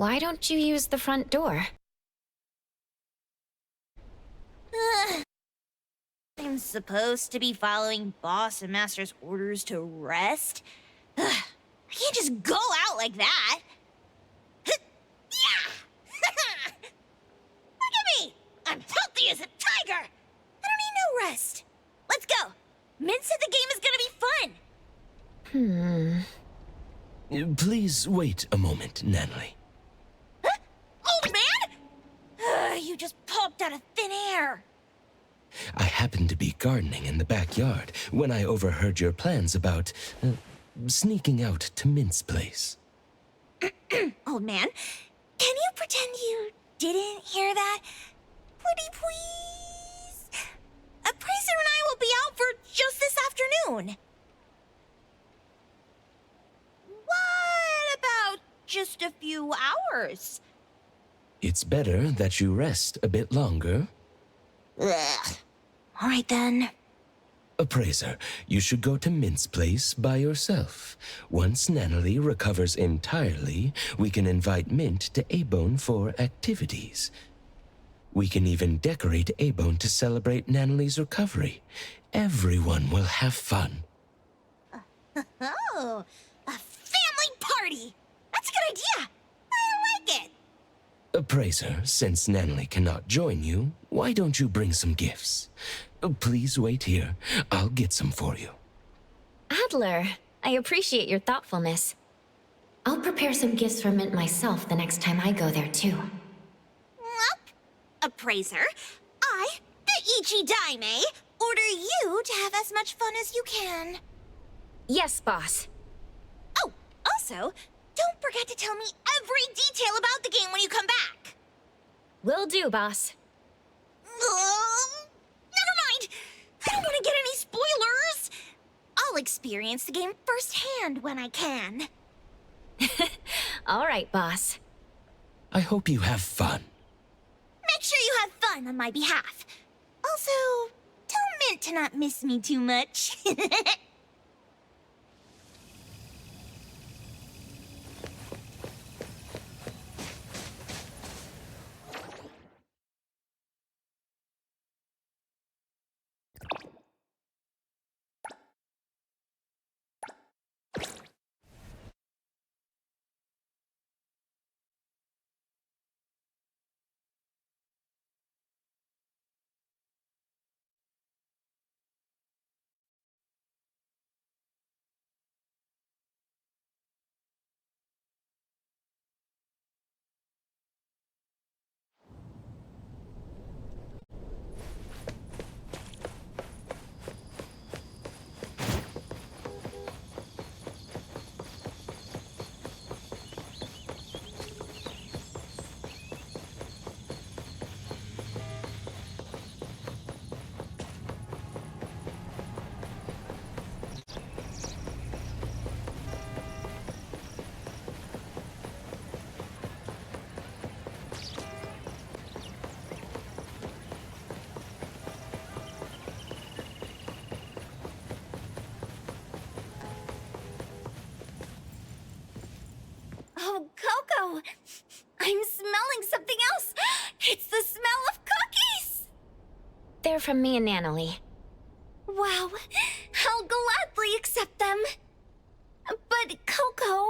Why don't you use the front door? I'm supposed to be following boss and master's orders to rest? I can't just go out like that. Yeah! Look at me! I'm healthy as a tiger! I don't need no rest. Let's go. Mint said the game is gonna be fun. Please wait a moment, Natalie. Huh? Old man? You just popped out of thin air. I happened to be gardening in the backyard when I overheard your plans about sneaking out to Mint's place. Old man, can you pretend you didn't hear that? Pretty please? Appraiser and I will be out for just this afternoon. What about just a few hours? It's better that you rest a bit longer. Ugh. All right then. Appraiser, you should go to Mint's place by yourself. Once Natalie recovers entirely, we can invite Mint to A-Bone for activities. We can even decorate A-Bone to celebrate Natalie's recovery. Everyone will have fun. Oh, a family party! That's a good idea! I like it! Appraiser, since Natalie cannot join you, why don't you bring some gifts? Please wait here. I'll get some for you. Adler, I appreciate your thoughtfulness. I'll prepare some gifts for Mint myself the next time I go there, too. Well, Appraiser, I, the Ichidaime, order you to have as much fun as you can. Yes, boss. Oh, also, don't forget to tell me every detail about the game when you come back. Will do, boss. Never mind. I don't want to get any spoilers. I'll experience the game firsthand when I can. All right, boss. I hope you have fun. Make sure you have fun on my behalf. Also, tell Mint to not miss me too much. Oh, Coco! I'm smelling something else! It's the smell of cookies! They're from me and Natalie. Wow, I'll gladly accept them. But, Coco,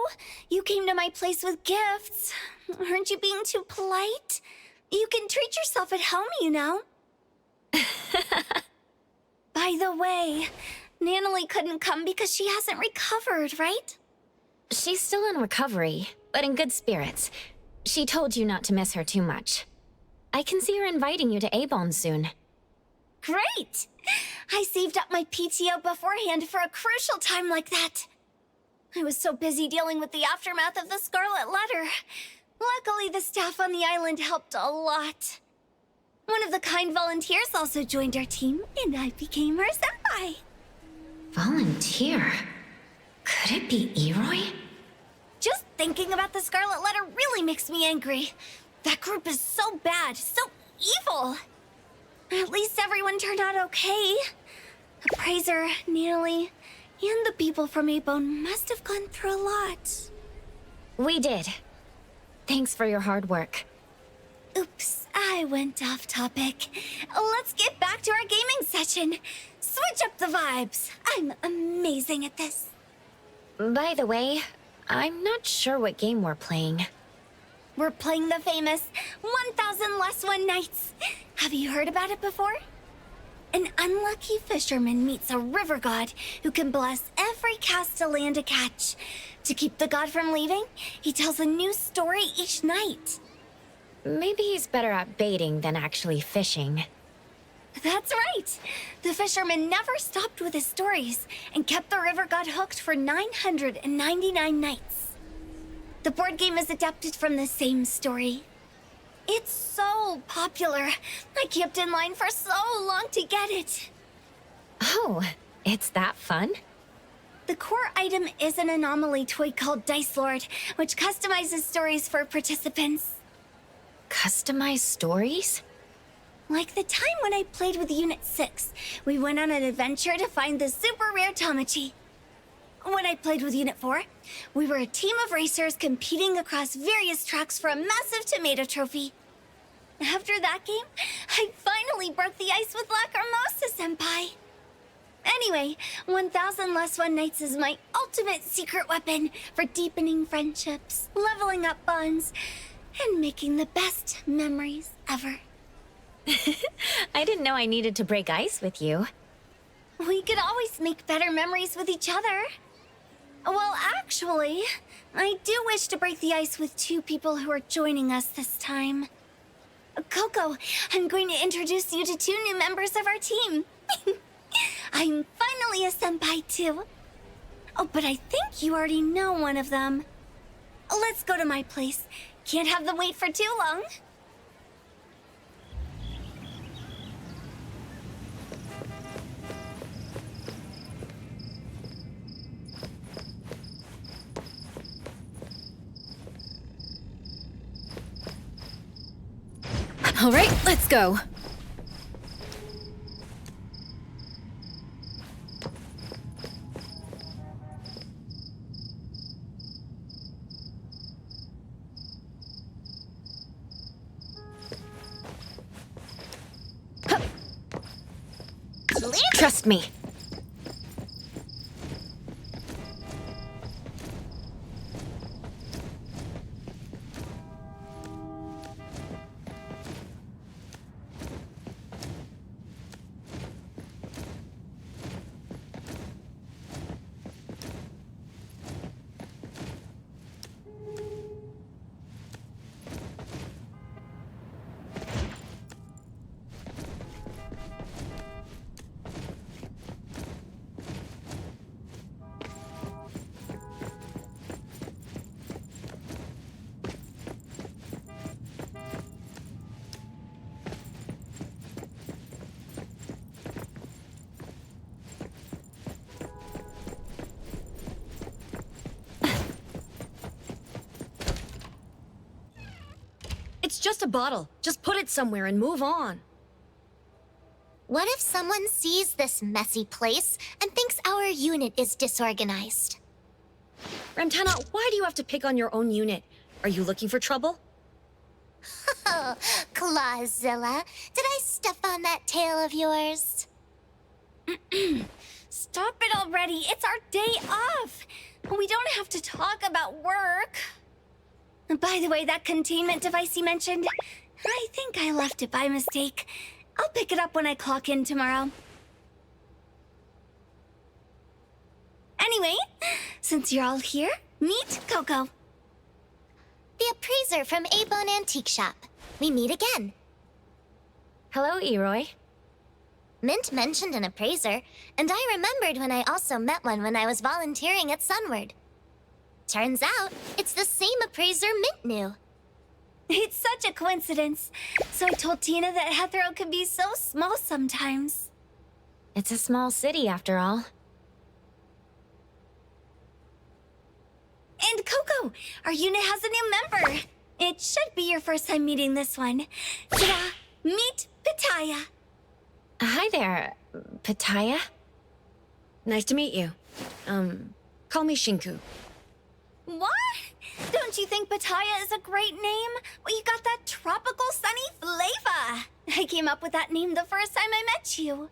you came to my place with gifts. Aren't you being too polite? You can treat yourself at home, you know. By the way, Natalie couldn't come because she hasn't recovered, right? She's still in recovery, but in good spirits. She told you not to miss her too much. I can see her inviting you to A-Bone soon. Great! I saved up my PTO beforehand for a crucial time like that. I was so busy dealing with the aftermath of the Scarlet Letter. Luckily, the staff on the island helped a lot. One of the kind volunteers also joined our team, and I became her senpai. Volunteer? Could it be Iroi? Just thinking about the Scarlet Letter really makes me angry. That group is so bad, so evil. At least everyone turned out okay. Appraiser, Natalie, and the people from A-Bone must have gone through a lot. We did. Thanks for your hard work. Oops, I went off topic. Let's get back to our gaming session. Switch up the vibes. I'm amazing at this. By the way, I'm not sure what game we're playing. We're playing the famous 1000 Less One Nights. Have you heard about it before? An unlucky fisherman meets a river god who can bless every cast to land a catch. To keep the god from leaving, he tells a new story each night. Maybe he's better at baiting than actually fishing. That's right! The fisherman never stopped with his stories and kept the river god hooked for 999 nights. The board game is adapted from the same story. It's so popular. I kept in line for so long to get it. Oh, it's that fun? The core item is an anomaly toy called Dice Lord, which customizes stories for participants. Customized stories? Like the time when I played with Unit 6, we went on an adventure to find the super rare Tamachi. When I played with Unit 4, we were a team of racers competing across various tracks for a massive tomato trophy. After that game, I finally broke the ice with Lacrimosa-senpai. Anyway, 1000 Less One Nights is my ultimate secret weapon for deepening friendships, leveling up bonds, and making the best memories ever. I didn't know I needed to break ice with you. We could always make better memories with each other. Well, actually, I do wish to break the ice with two people who are joining us this time. Coco, I'm going to introduce you to two new members of our team. I'm finally a senpai too. Oh, but I think you already know one of them. Let's go to my place. Can't have them wait for too long. All right, let's go. Trust me. It's just a bottle. Just put it somewhere and move on. What if someone sees this messy place and thinks our unit is disorganized? Ramtana, why do you have to pick on your own unit? Are you looking for trouble? Oh, Clawzilla, did I step on that tail of yours? Stop it already. It's our day off. We don't have to talk about work. By the way, that containment device you mentioned, I think I left it by mistake. I'll pick it up when I clock in tomorrow. Anyway, since you're all here, meet Coco. The appraiser from A-Bone Antique Shop. We meet again. Hello, Iroi. Mint mentioned an appraiser, and I remembered when I also met one when I was volunteering at Sunward. Turns out, it's the same appraiser Mint knew. It's such a coincidence. So I told Tina that Heathrow can be so small sometimes. It's a small city, after all. And Coco, our unit has a new member. It should be your first time meeting this one. Ta-da! Meet Pitaya. Hi there, Pitaya. Nice to meet you. Call me Shinku. What? Don't you think Pitaya is a great name? Well, you got that tropical sunny flavor. I came up with that name the first time I met you.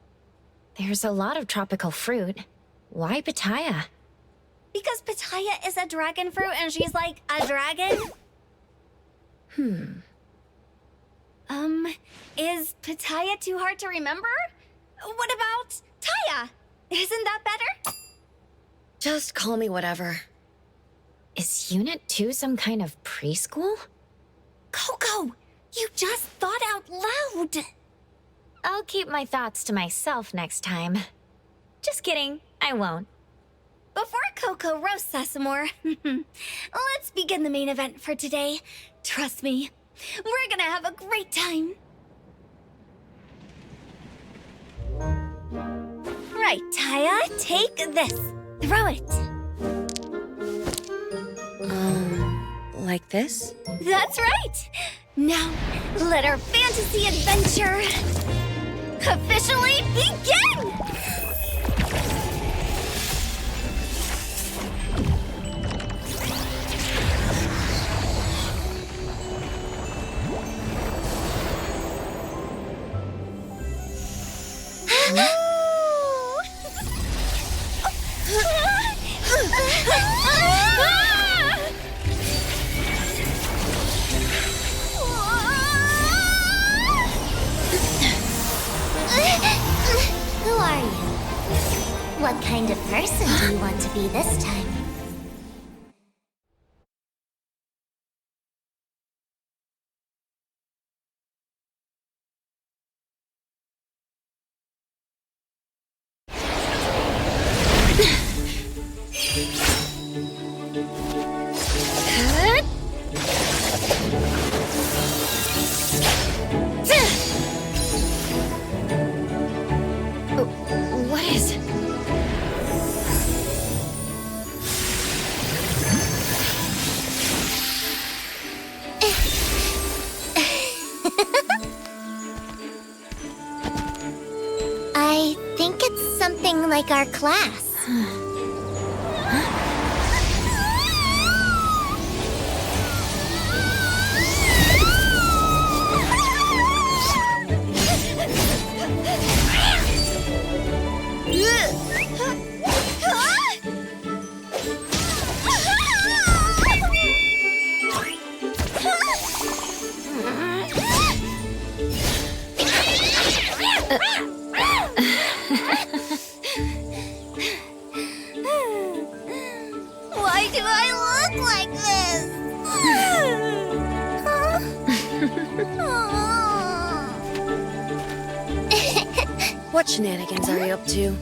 There's a lot of tropical fruit. Why Pitaya? Because Pitaya is a dragon fruit and she's like a dragon. Is Pitaya too hard to remember? What about Taya? Isn't that better? Just call me whatever. Is Unit 2 some kind of preschool? Coco, you just thought out loud. I'll keep my thoughts to myself next time. Just kidding, I won't. Before Coco roasts us some more, let's begin the main event for today. Trust me, we're gonna have a great time. Right, Taya, take this. Throw it. Like this? That's right. Now, let our fantasy adventure officially begin! Who are you? What kind of person do you want to be this time? What is... I think it's something like our class. Why do I look like this? What shenanigans are you up to?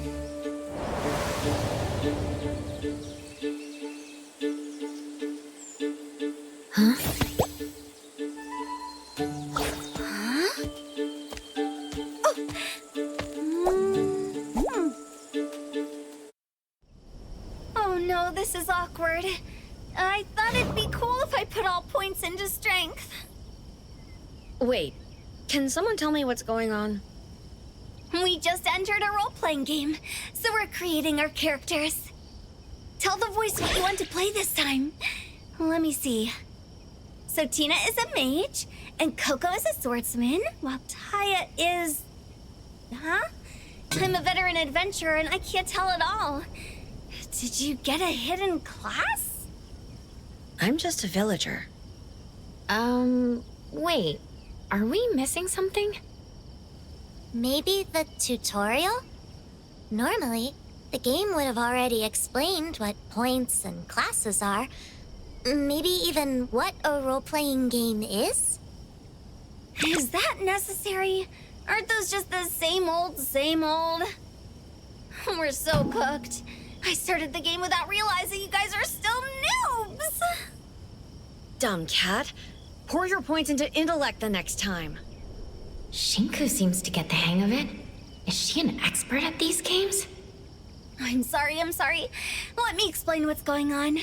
Oh no, this is awkward. I thought it'd be cool if I put all points into strength. Wait, can someone tell me what's going on? We just entered a role-playing game, so we're creating our characters. Tell the voice what you want to play this time. Let me see. So Tina is a mage, and Coco is a swordsman, while Taya is... Huh? I'm a veteran adventurer, and I can't tell at all. Did you get a hidden class? I'm just a villager. Wait. Are we missing something? Maybe the tutorial? Normally, the game would have already explained what points and classes are. Maybe even what a role-playing game is? Is that necessary? Aren't those just the same old, same old? We're so cooked. I started the game without realizing you guys are still noobs! Dumb cat. Pour your points into intellect the next time. Shinku seems to get the hang of it. Is she an expert at these games? I'm sorry. Let me explain what's going on.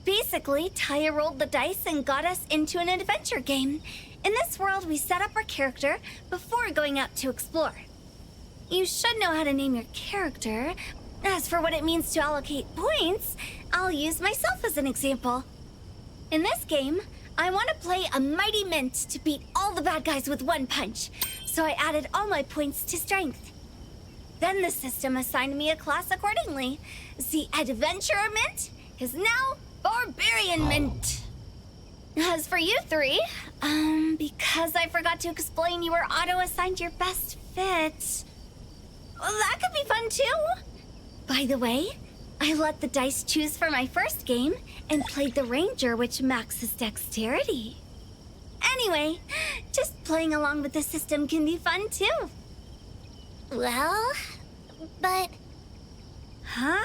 Basically, Taya rolled the dice and got us into an adventure game. In this world, we set up our character before going out to explore. You should know how to name your character. As for what it means to allocate points, I'll use myself as an example. In this game, I want to play a mighty mint to beat all the bad guys with one punch, so I added all my points to strength. Then the system assigned me a class accordingly. The Adventurer Mint is now Barbarian Mint. As for you three, because I forgot to explain you were auto-assigned your best fit. Well, that could be fun too. By the way, I let the dice choose for my first game and played the Ranger, which maxes dexterity. Anyway, just playing along with the system can be fun too. Well, but... Huh?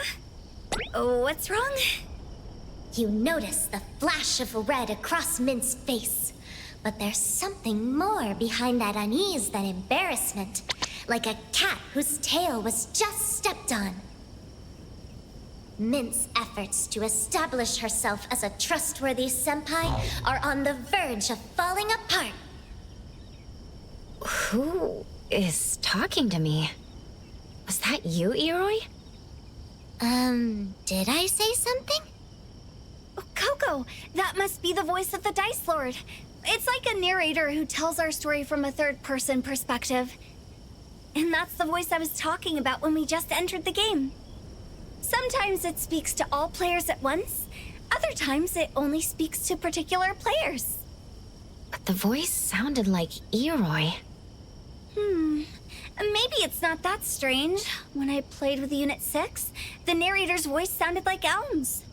Oh, what's wrong? You notice the flash of red across Mint's face. But there's something more behind that unease than embarrassment. Like a cat whose tail was just stepped on. Mint's efforts to establish herself as a trustworthy senpai are on the verge of falling apart. Who is talking to me? Was that you, Iroi? Did I say something? Oh, Coco, that must be the voice of the Dice Lord. It's like a narrator who tells our story from a third-person perspective. And that's the voice I was talking about when we just entered the game. Sometimes it speaks to all players at once. Other times it only speaks to particular players. But the voice sounded like Iroi. Maybe it's not that strange. When I played with Unit 6, the narrator's voice sounded like Elm's.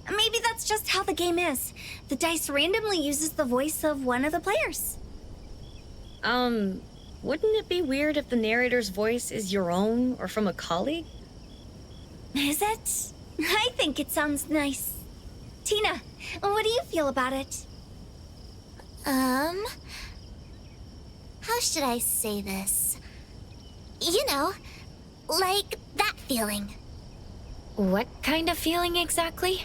Maybe that's just how the game is. The dice randomly uses the voice of one of the players. Wouldn't it be weird if the narrator's voice is your own or from a colleague? Is it? I think it sounds nice. Tina, what do you feel about it? How should I say this? You know, like that feeling. What kind of feeling exactly?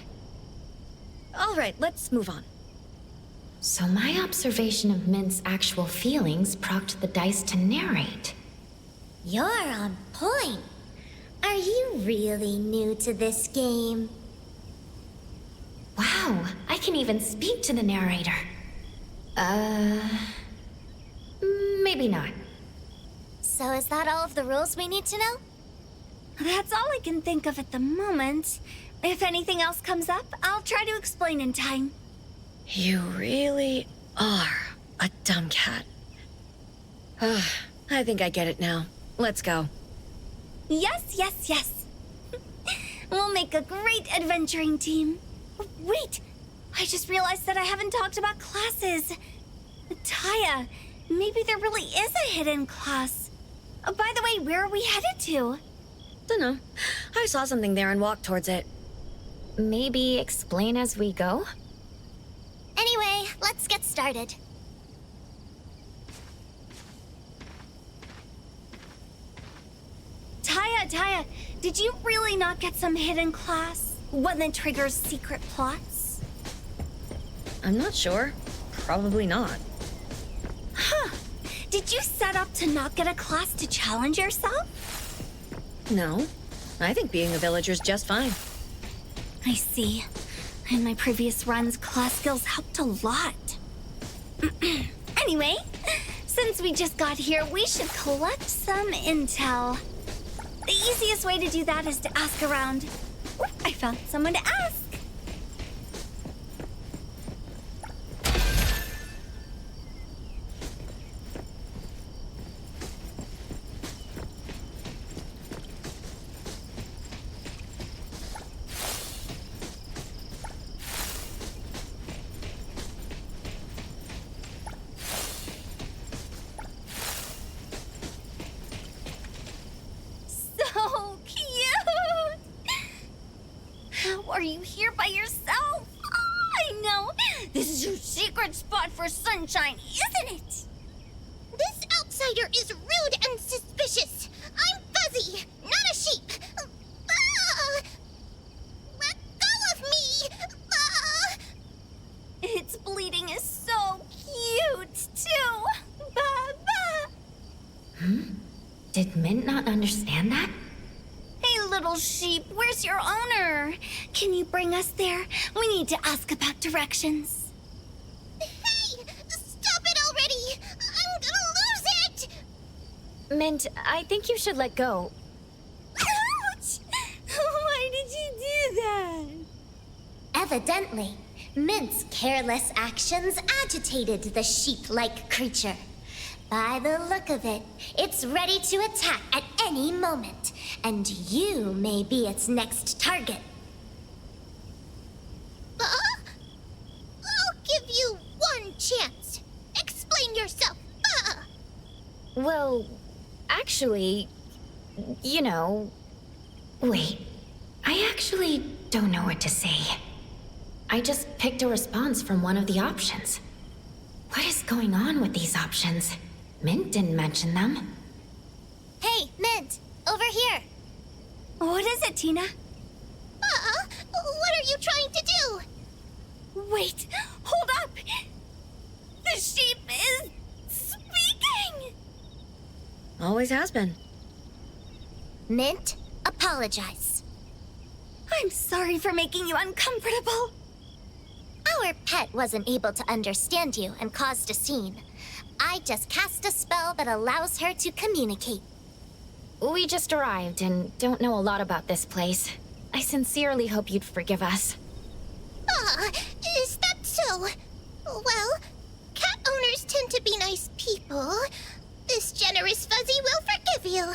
All right, let's move on. So my observation of Mint's actual feelings prompted the dice to narrate. You're on point. Are you really new to this game? Wow, I can even speak to the narrator. Maybe not. So is that all of the rules we need to know? That's all I can think of at the moment. If anything else comes up, I'll try to explain in time. You really are a dumb cat. I think I get it now. Let's go. Yes, yes, yes. We'll make a great adventuring team. Wait, I just realized that I haven't talked about classes. Taya, maybe there really is a hidden class. By the way, where are we headed to? Dunno. I saw something there and walked towards it. Maybe explain as we go? Anyway, let's get started. Taya, did you really not get some hidden class? One that triggers secret plots? I'm not sure. Probably not. Huh. Did you set up to not get a class to challenge yourself? No. I think being a villager's just fine. I see. In my previous runs, class skills helped a lot. Anyway, since we just got here, we should collect some intel. The easiest way to do that is to ask around. Ooh, I found someone to ask. So cute! How are you here by yourself? Oh, I know! This is your secret spot for sunshine, isn't it? This outsider is rude and suspicious. I'm Fuzzy, not a sheep. Ah! Let go of me! Ah! Its bleeding is so cute, too! Ba-ba! Did Mint not understand that? A little little sheep. Where's your owner? Can you bring us there? We need to ask about directions. Hey! Stop it already! I'm gonna lose it! Mint, I think you should let go. Ouch! Why did you do that? Evidently, Mint's careless actions agitated the sheep-like creature. By the look of it, it's ready to attack at any moment, and you may be its next target. I'll give you one chance. Explain yourself. Well, actually, you know... Wait, I actually don't know what to say. I just picked a response from one of the options. What is going on with these options? Mint didn't mention them. Hey, Mint, over here. What is it, Tina? What are you trying to do? Wait, hold up! The sheep is speaking! Always has been. Mint, apologize. I'm sorry for making you uncomfortable. Our pet wasn't able to understand you and caused a scene. I just cast a spell that allows her to communicate. We just arrived and don't know a lot about this place. I sincerely hope you'd forgive us. Is that so? Well, cat owners tend to be nice people. This generous fuzzy will forgive you.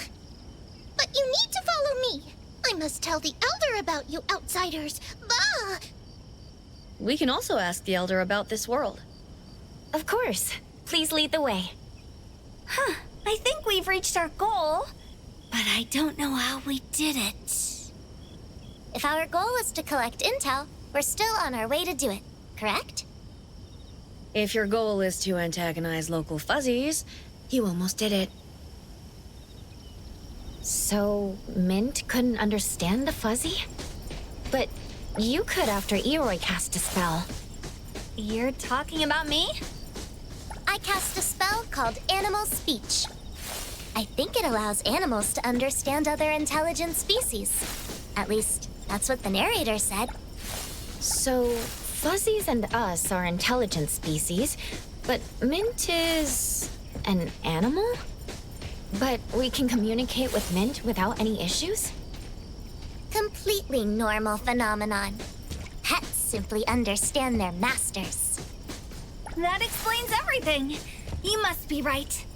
But you need to follow me. I must tell the Elder about you outsiders. Bah! We can also ask the Elder about this world. Of course. Please lead the way. Huh, I think we've reached our goal, but I don't know how we did it. If our goal is to collect intel, we're still on our way to do it, correct? If your goal is to antagonize local fuzzies, you almost did it. So, Mint couldn't understand the fuzzy? But you could after Iroi cast a spell. You're talking about me? I cast a spell called Animal Speech. I think it allows animals to understand other intelligent species. At least, that's what the narrator said. So, fuzzies and us are intelligent species, but Mint is... an animal? But we can communicate with Mint without any issues? Completely normal phenomenon. Pets simply understand their masters. That explains everything. You must be right.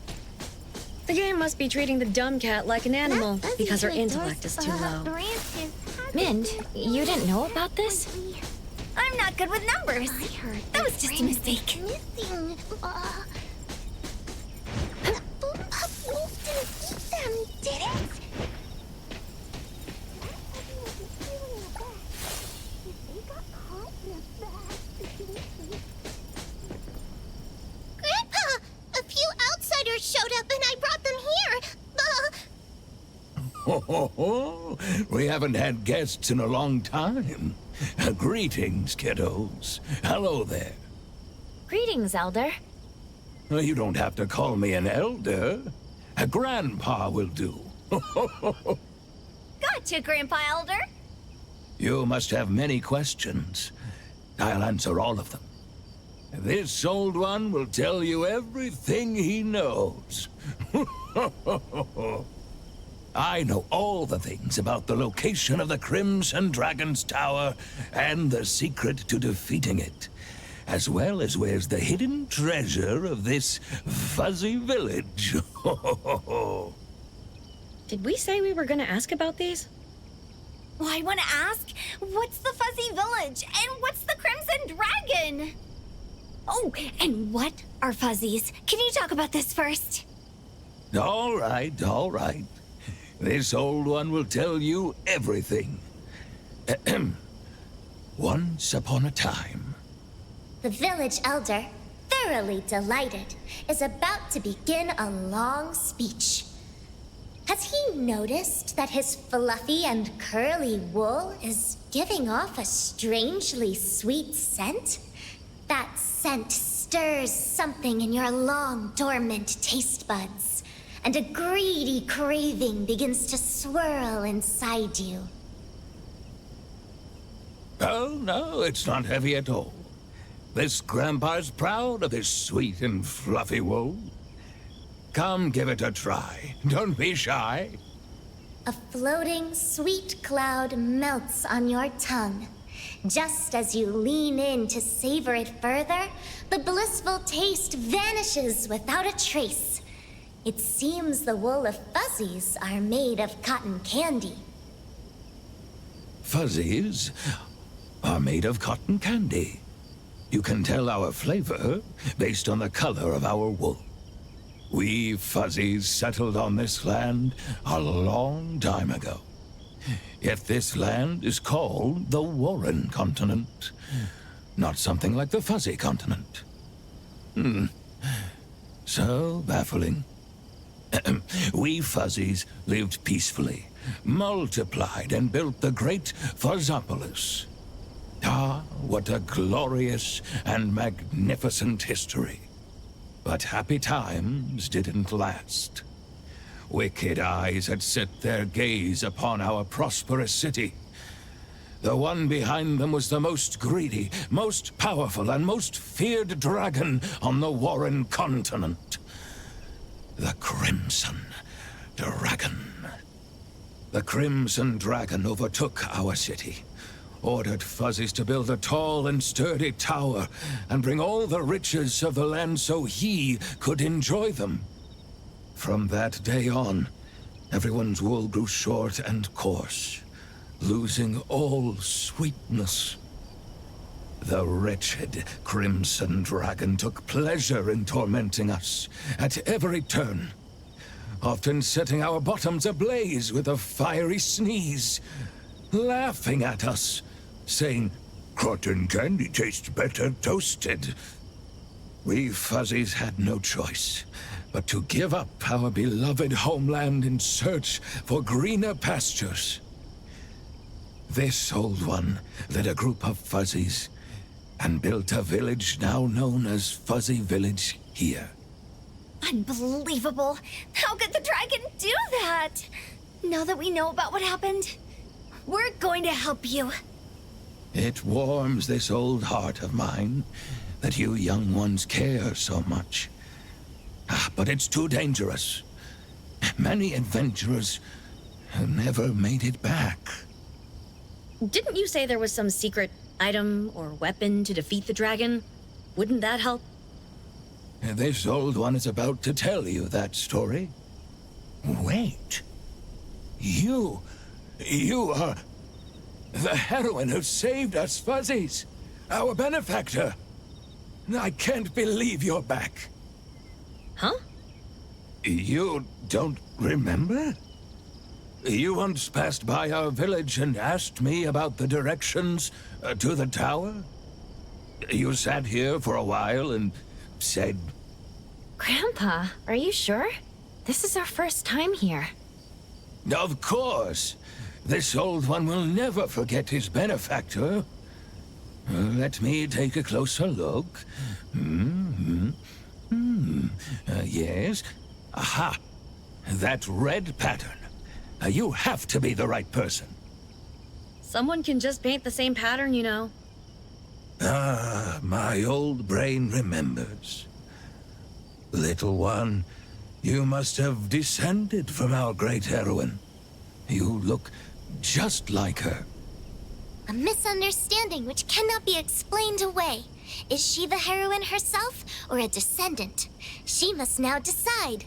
The game must be treating the dumb cat like an animal because her intellect is too low. Mint, you didn't know about this? I'm not good with numbers. That was just a mistake. Missing. Wolf didn't eat them, did it? Grandpa, a few outsiders showed up and I brought them here. Ho, ho, ho. We haven't had guests in a long time. Greetings, kiddos. Hello there. Greetings, Elder. You don't have to call me an elder. A grandpa will do. Gotcha, Grandpa Elder. You must have many questions. I'll answer all of them. This old one will tell you everything he knows. I know all the things about the location of the Crimson Dragon's Tower and the secret to defeating it, as well as where's the hidden treasure of this fuzzy village. Did we say we were gonna ask about these? Well, I want to ask, what's the Fuzzy Village? And what's the Crimson Dragon? Oh, and what are fuzzies? Can you talk about this first? All right, all right. This old one will tell you everything. Once upon a time. The village elder, thoroughly delighted, is about to begin a long speech. Has he noticed that his fluffy and curly wool is giving off a strangely sweet scent? That scent stirs something in your long dormant taste buds, and a greedy craving begins to swirl inside you. Oh, no, it's not heavy at all. This Grandpa's proud of his sweet and fluffy wool. Come give it a try. Don't be shy. A floating, sweet cloud melts on your tongue. Just as you lean in to savor it further, the blissful taste vanishes without a trace. It seems the wool of fuzzies are made of cotton candy. Fuzzies are made of cotton candy. You can tell our flavor based on the color of our wool. We fuzzies settled on this land a long time ago. Yet this land is called the Warren Continent, not something like the Fuzzy Continent. So baffling. We fuzzies lived peacefully, multiplied, and built the great Fuzzopolis. Ah, what a glorious and magnificent history. But happy times didn't last. Wicked eyes had set their gaze upon our prosperous city. The one behind them was the most greedy, most powerful, and most feared dragon on the Warren Continent. The Crimson Dragon. The Crimson Dragon overtook our city, ordered fuzzies to build a tall and sturdy tower and bring all the riches of the land so he could enjoy them. From that day on, everyone's wool grew short and coarse, losing all sweetness. The wretched Crimson Dragon took pleasure in tormenting us at every turn, often setting our bottoms ablaze with a fiery sneeze, laughing at us, saying, "Cotton candy tastes better toasted." We fuzzies had no choice but to give up our beloved homeland in search for greener pastures. This old one led a group of fuzzies and built a village now known as Fuzzy Village here. Unbelievable! How could the dragon do that? Now that we know about what happened, we're going to help you. It warms this old heart of mine that you young ones care so much. But it's too dangerous. Many adventurers never made it back. Didn't you say there was some secret item or weapon to defeat the dragon? Wouldn't that help? This old one is about to tell you that story. Wait. You are the heroine who saved us fuzzies. Our benefactor. I can't believe you're back. Huh? You don't remember? You once passed by our village and asked me about the directions to the tower? You sat here for a while and said... Grandpa, are you sure? This is our first time here. Of course. This old one will never forget his benefactor. Let me take a closer look. Yes. Aha! That red pattern. You have to be the right person. Someone can just paint the same pattern, you know. Ah, my old brain remembers. Little one, you must have descended from our great heroine. You look just like her. A misunderstanding which cannot be explained away. Is she the heroine herself, or a descendant? She must now decide.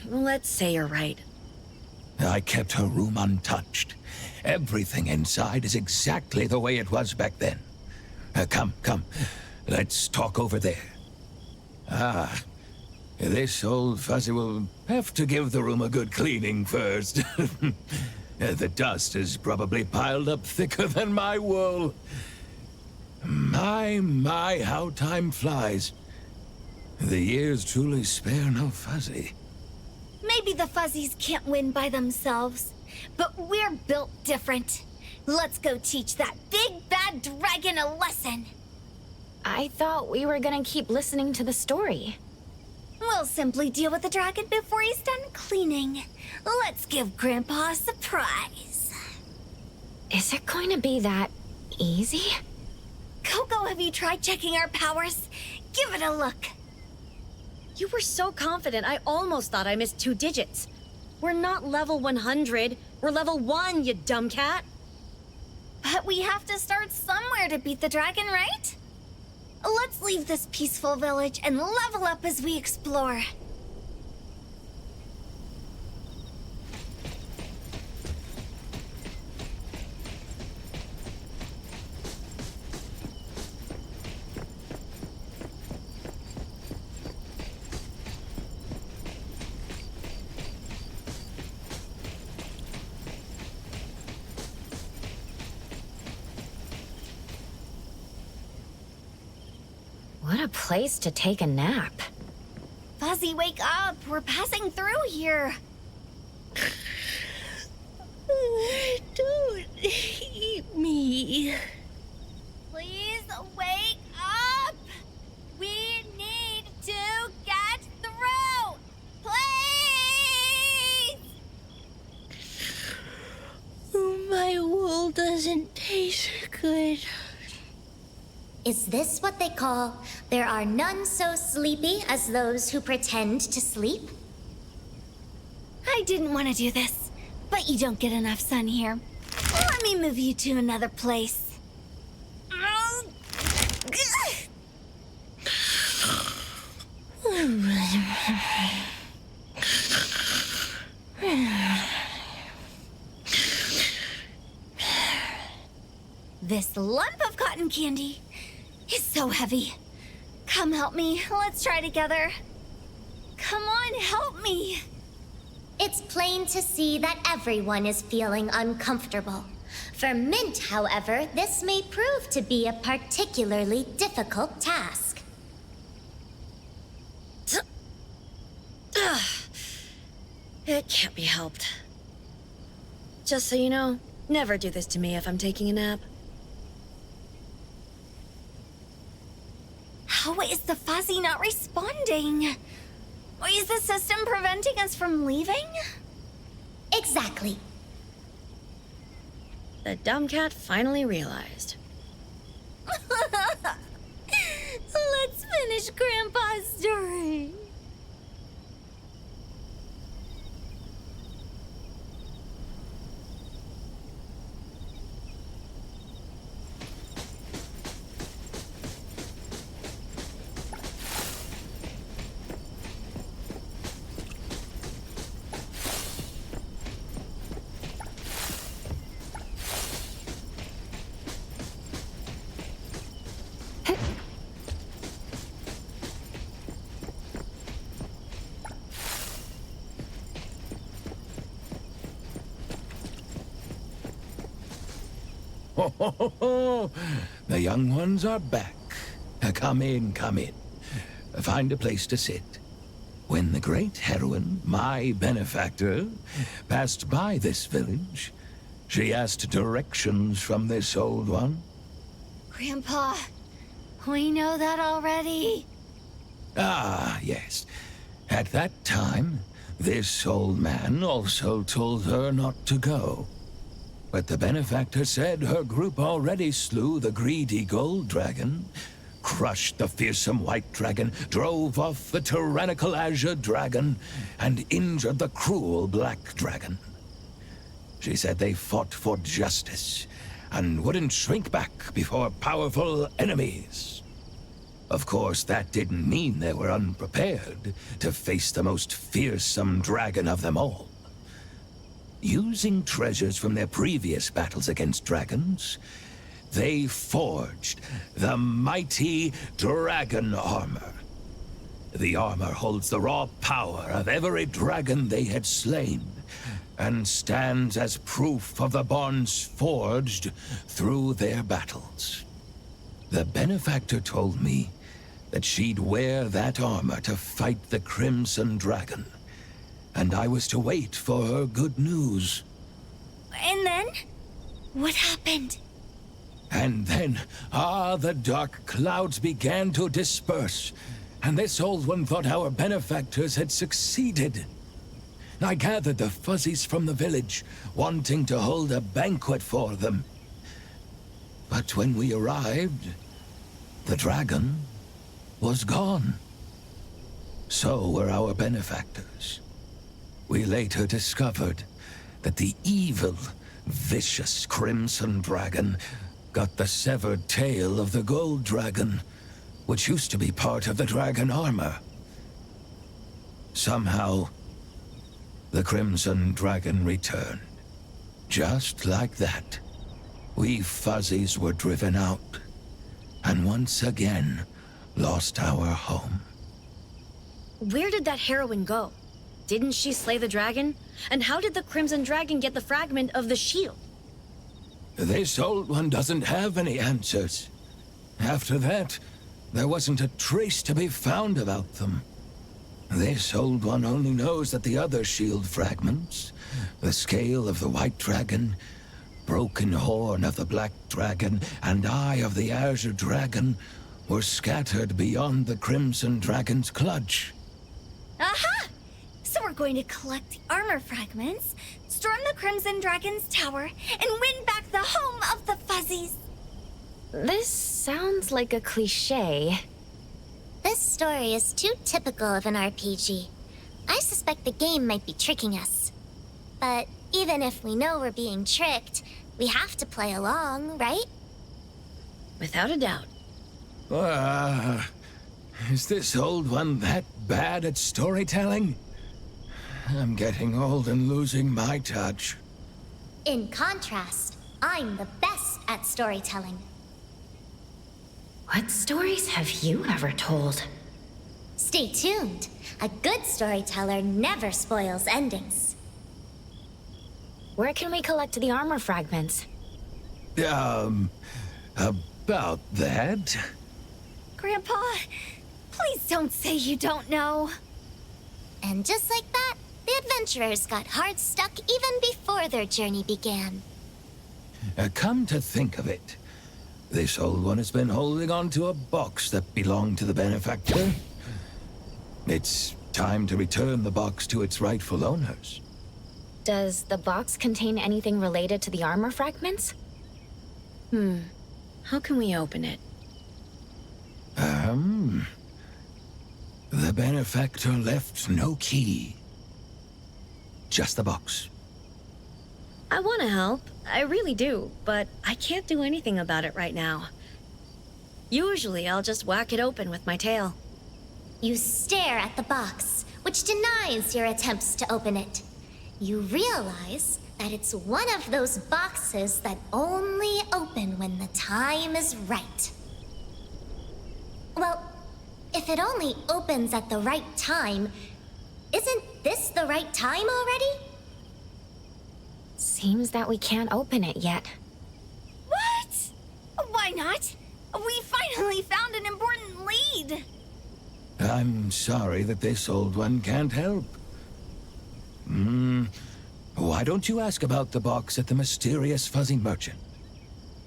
Let's say you're right. I kept her room untouched. Everything inside is exactly the way it was back then. Come. Let's talk over there. Ah, this old fuzzy will have to give the room a good cleaning first. The dust is probably piled up thicker than my wool. My, how time flies. The years truly spare no fuzzy. Maybe the fuzzies can't win by themselves, but we're built different. Let's go teach that big bad dragon a lesson. I thought we were gonna keep listening to the story. We'll simply deal with the dragon before he's done cleaning. Let's give Grandpa a surprise. Is it going to be that easy? Coco, have you tried checking our powers? Give it a look. You were so confident, I almost thought I missed 2 digits. We're not level 100. We're level 1, you dumb cat. But we have to start somewhere to beat the dragon, right? Let's leave this peaceful village and level up as we explore. What a place to take a nap. Fuzzy, wake up! We're passing through here! Don't eat me. Please wake up! We need to get through! Please! My wool doesn't taste good. Is this what they call, there are none so sleepy as those who pretend to sleep? I didn't want to do this, but you don't get enough sun here. Let me move you to another place. This lump of cotton candy is so heavy. Come help me. Let's try together. Come on, help me. It's plain to see that everyone is feeling uncomfortable. For Mint, however, this may prove to be a particularly difficult task. It can't be helped. Just so you know, never do this to me if I'm taking a nap. How is the Fuzzy not responding? Is the system preventing us from leaving? Exactly. The dumb cat finally realized. Let's finish Grandpa's story. Ho, ho, ho, ho. The young ones are back. Come in, come in. Find a place to sit. When the great heroine, my benefactor, passed by this village, she asked directions from this old one. Grandpa, we know that already. Ah, yes. At that time, this old man also told her not to go. But the benefactor said her group already slew the greedy gold dragon, crushed the fearsome white dragon, drove off the tyrannical azure dragon, and injured the cruel black dragon. She said they fought for justice and wouldn't shrink back before powerful enemies. Of course, that didn't mean they were unprepared to face the most fearsome dragon of them all. Using treasures from their previous battles against dragons, they forged the mighty dragon armor. The armor holds the raw power of every dragon they had slain, and stands as proof of the bonds forged through their battles. The benefactor told me that she'd wear that armor to fight the Crimson Dragon, and I was to wait for her good news. And then? What happened? And then, the dark clouds began to disperse, and this old one thought our benefactors had succeeded. I gathered the fuzzies from the village, wanting to hold a banquet for them. But when we arrived, the dragon was gone. So were our benefactors. We later discovered that the evil, vicious Crimson Dragon got the severed tail of the Gold Dragon, which used to be part of the dragon armor. Somehow, the Crimson Dragon returned. Just like that, we fuzzies were driven out, and once again, lost our home. Where did that heroine go? Didn't she slay the dragon? And how did the Crimson Dragon get the fragment of the shield? This old one doesn't have any answers. After that, there wasn't a trace to be found about them. This old one only knows that the other shield fragments, the scale of the White Dragon, broken horn of the Black Dragon, and eye of the Azure Dragon, were scattered beyond the Crimson Dragon's clutch. Aha! So we're going to collect the armor fragments, storm the Crimson Dragon's tower, and win back the home of the Fuzzies. This sounds like a cliché. This story is too typical of an RPG. I suspect the game might be tricking us. But even if we know we're being tricked, we have to play along, right? Without a doubt. Is this old one that bad at storytelling? I'm getting old and losing my touch. In contrast, I'm the best at storytelling. What stories have you ever told? Stay tuned. A good storyteller never spoils endings. Where can we collect the armor fragments? About that? Grandpa, please don't say you don't know. And just like that, the adventurers got hard stuck even before their journey began. Come to think of it, this old one has been holding on to a box that belonged to the benefactor. It's time to return the box to its rightful owners. Does the box contain anything related to the armor fragments? How can we open it? The benefactor left no key. Just the box. I want to help. I really do, but I can't do anything about it right now. Usually, I'll just whack it open with my tail. You stare at the box, which denies your attempts to open it. You realize that it's one of those boxes that only open when the time is right. Well, if it only opens at the right time, isn't this the right time already? Seems that we can't open it yet. What? Why not? We finally found an important lead. I'm sorry that this old one can't help. Why don't you ask about the box at the mysterious fuzzy merchant?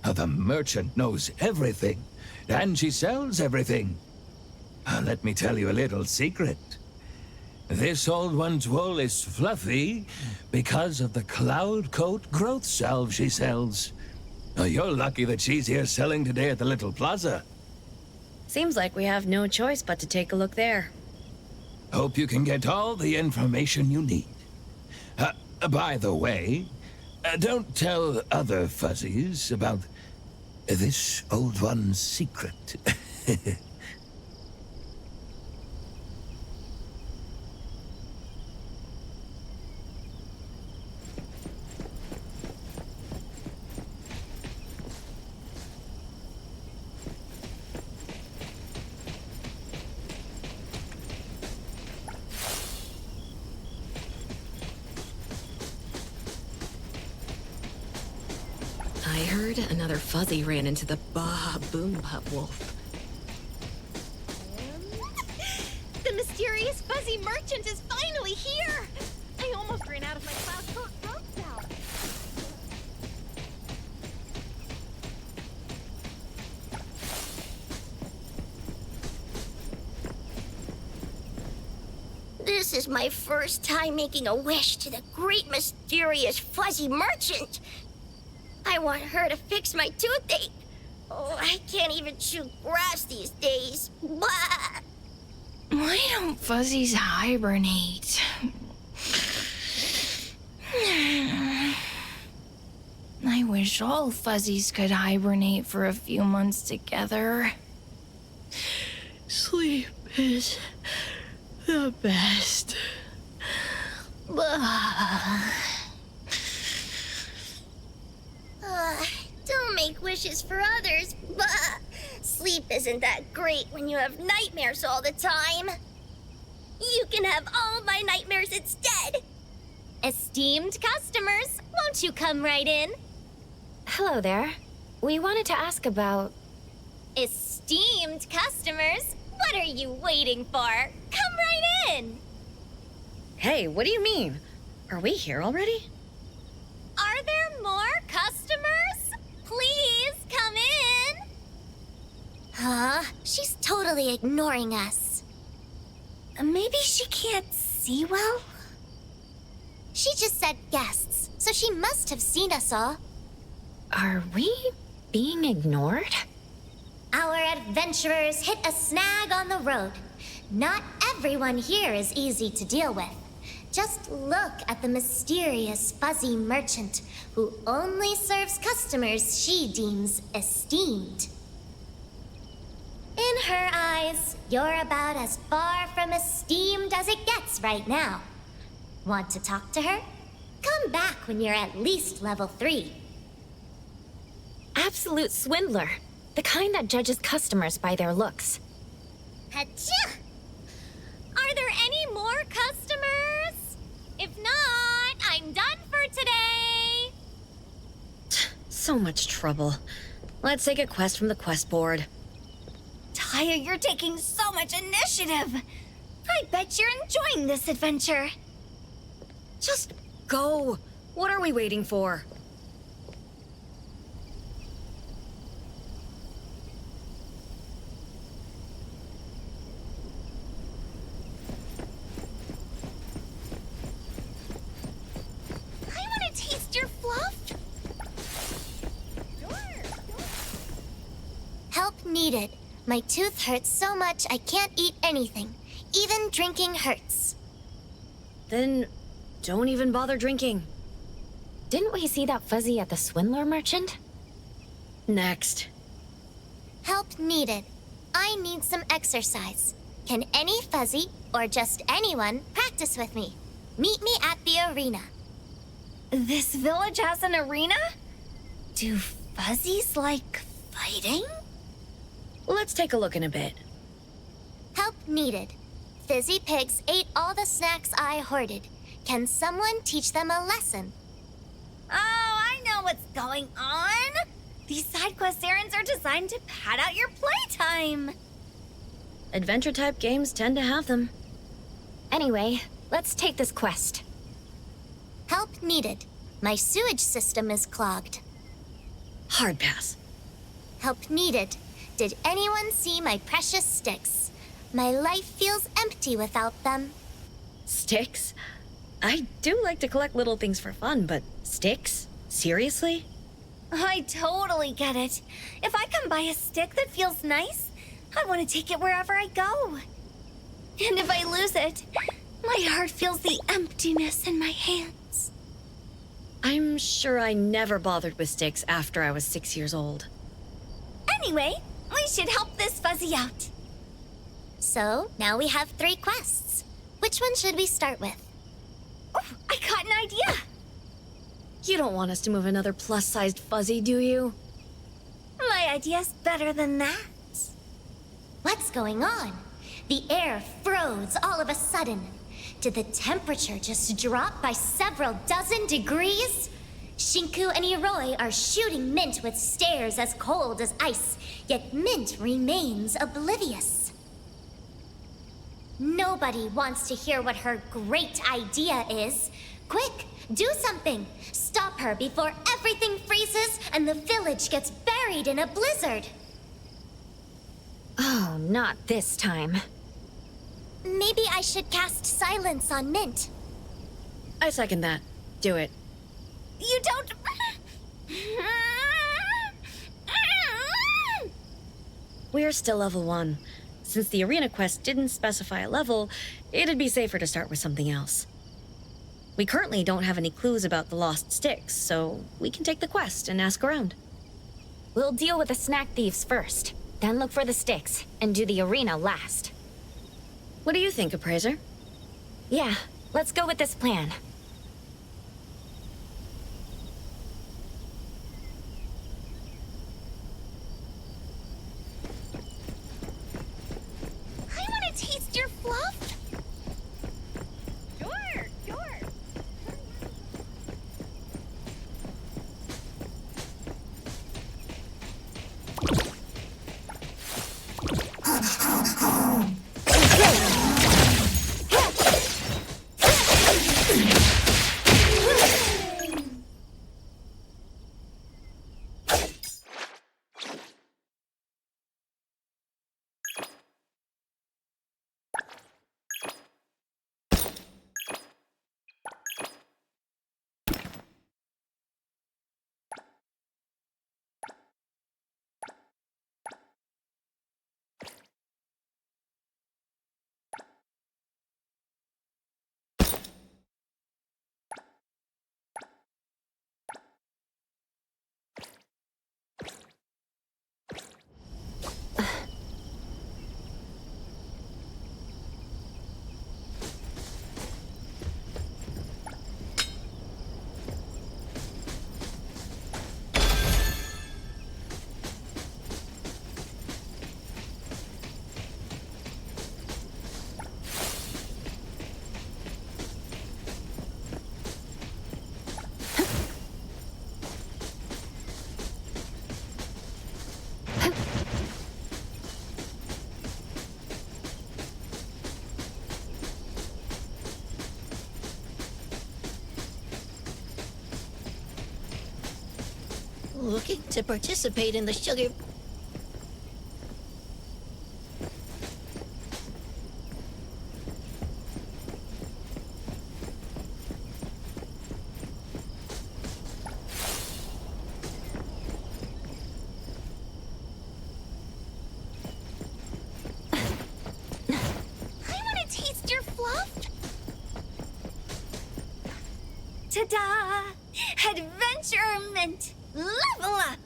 The merchant knows everything, and she sells everything. Let me tell you a little secret. This old one's wool is fluffy because of the Cloud Coat growth salve she sells. You're lucky that she's here selling today at the little plaza. Seems like we have no choice but to take a look there. Hope you can get all the information you need. By the way, don't tell other fuzzies about this old one's secret. I heard another fuzzy ran into the Boom Pup Wolf. The mysterious fuzzy merchant is finally here! I almost ran out of my Cloud Coat growth salve. This is my first time making a wish to the great mysterious fuzzy merchant. I want her to fix my toothache. Oh, I can't even chew grass these days. Blah! Why don't fuzzies hibernate? I wish all fuzzies could hibernate for a few months together. Sleep is the best. Don't make wishes for others. Blah! Sleep isn't that great when you have nightmares all the time. You can have all my nightmares instead. Esteemed customers, won't you come right in? Hello there. We wanted to ask about... Esteemed customers, what are you waiting for? Come right in! Hey, what do you mean? Are we here already? Are there more customers? Please come in! Huh? She's totally ignoring us. Maybe she can't see well? She just said guests, so she must have seen us all. Are we being ignored? Our adventurers hit a snag on the road. Not everyone here is easy to deal with. Just look at the mysterious fuzzy merchant who only serves customers she deems esteemed. In her eyes, you're about as far from esteemed as it gets right now. Want to talk to her? Come back when you're at least level 3. Absolute swindler. The kind that judges customers by their looks. Achoo! Are there any more customers? If not, I'm done for today. So much trouble. Let's take a quest from the quest board. Taya, you're taking so much initiative. I bet you're enjoying this adventure. Just go. What are we waiting for? I want to taste your fluff. Help needed. My tooth hurts so much I can't eat anything. Even drinking hurts. Then don't even bother drinking. Didn't we see that fuzzy at the swindler merchant? Next. Help needed. I need some exercise. Can any fuzzy, or just anyone, practice with me? Meet me at the arena. This village has an arena? Do fuzzies like fighting? Let's take a look in a bit. Help needed. Fizzy pigs ate all the snacks I hoarded. Can someone teach them a lesson? Oh, I know what's going on. These side quest errands are designed to pad out your playtime. Adventure-type games tend to have them. Anyway, let's take this quest. Help needed. My sewage system is clogged. Hard pass. Help needed. Did anyone see my precious sticks? My life feels empty without them. Sticks? I do like to collect little things for fun, but sticks? Seriously? I totally get it. If I can buy a stick that feels nice, I want to take it wherever I go. And if I lose it, my heart feels the emptiness in my hands. I'm sure I never bothered with sticks after I was 6 years old. Anyway, we should help this fuzzy out. So, now we have 3 quests. Which one should we start with? Oh, I got an idea. You don't want us to move another plus-sized fuzzy, do you? My idea's better than that. What's going on? The air froze all of a sudden. Did the temperature just drop by several dozen degrees? Shinku and Irol are shooting Mint with stares as cold as ice, yet Mint remains oblivious. Nobody wants to hear what her great idea is. Quick, do something! Stop her before everything freezes and the village gets buried in a blizzard! Oh, not this time. maybe I should cast Silence on Mint. I second that. Do it. You don't... We're still level 1. Since the arena quest didn't specify a level, it'd be safer to start with something else. We currently don't have any clues about the lost sticks, so we can take the quest and ask around. We'll deal with the snack thieves first, then look for the sticks, and do the arena last. What do you think, Appraiser? Yeah, let's go with this plan. I want to taste your fluff. Sure, sure. Looking to participate in the sugar... I want to taste your fluff. Ta-da! Adventurement! Level up!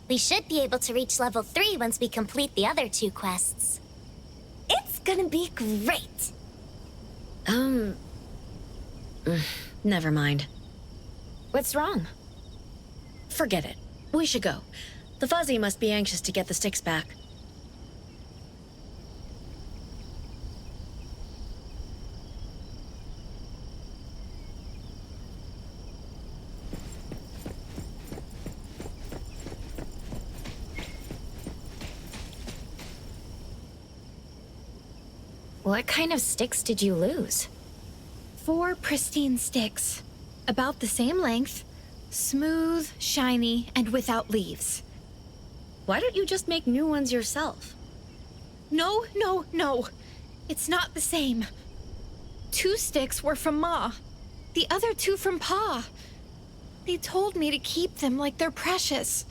We should be able to reach level 3 once we complete the other 2 quests. It's gonna be great! Never mind. What's wrong? Forget it. We should go. The Fuzzy must be anxious to get the sticks back. What kind of sticks did you lose? 4 pristine sticks. About the same length, smooth, shiny, and without leaves. Why don't you just make new ones yourself? No, no, no. It's not the same. 2 sticks were from Ma. The other 2 from Pa. They told me to keep them like they're precious.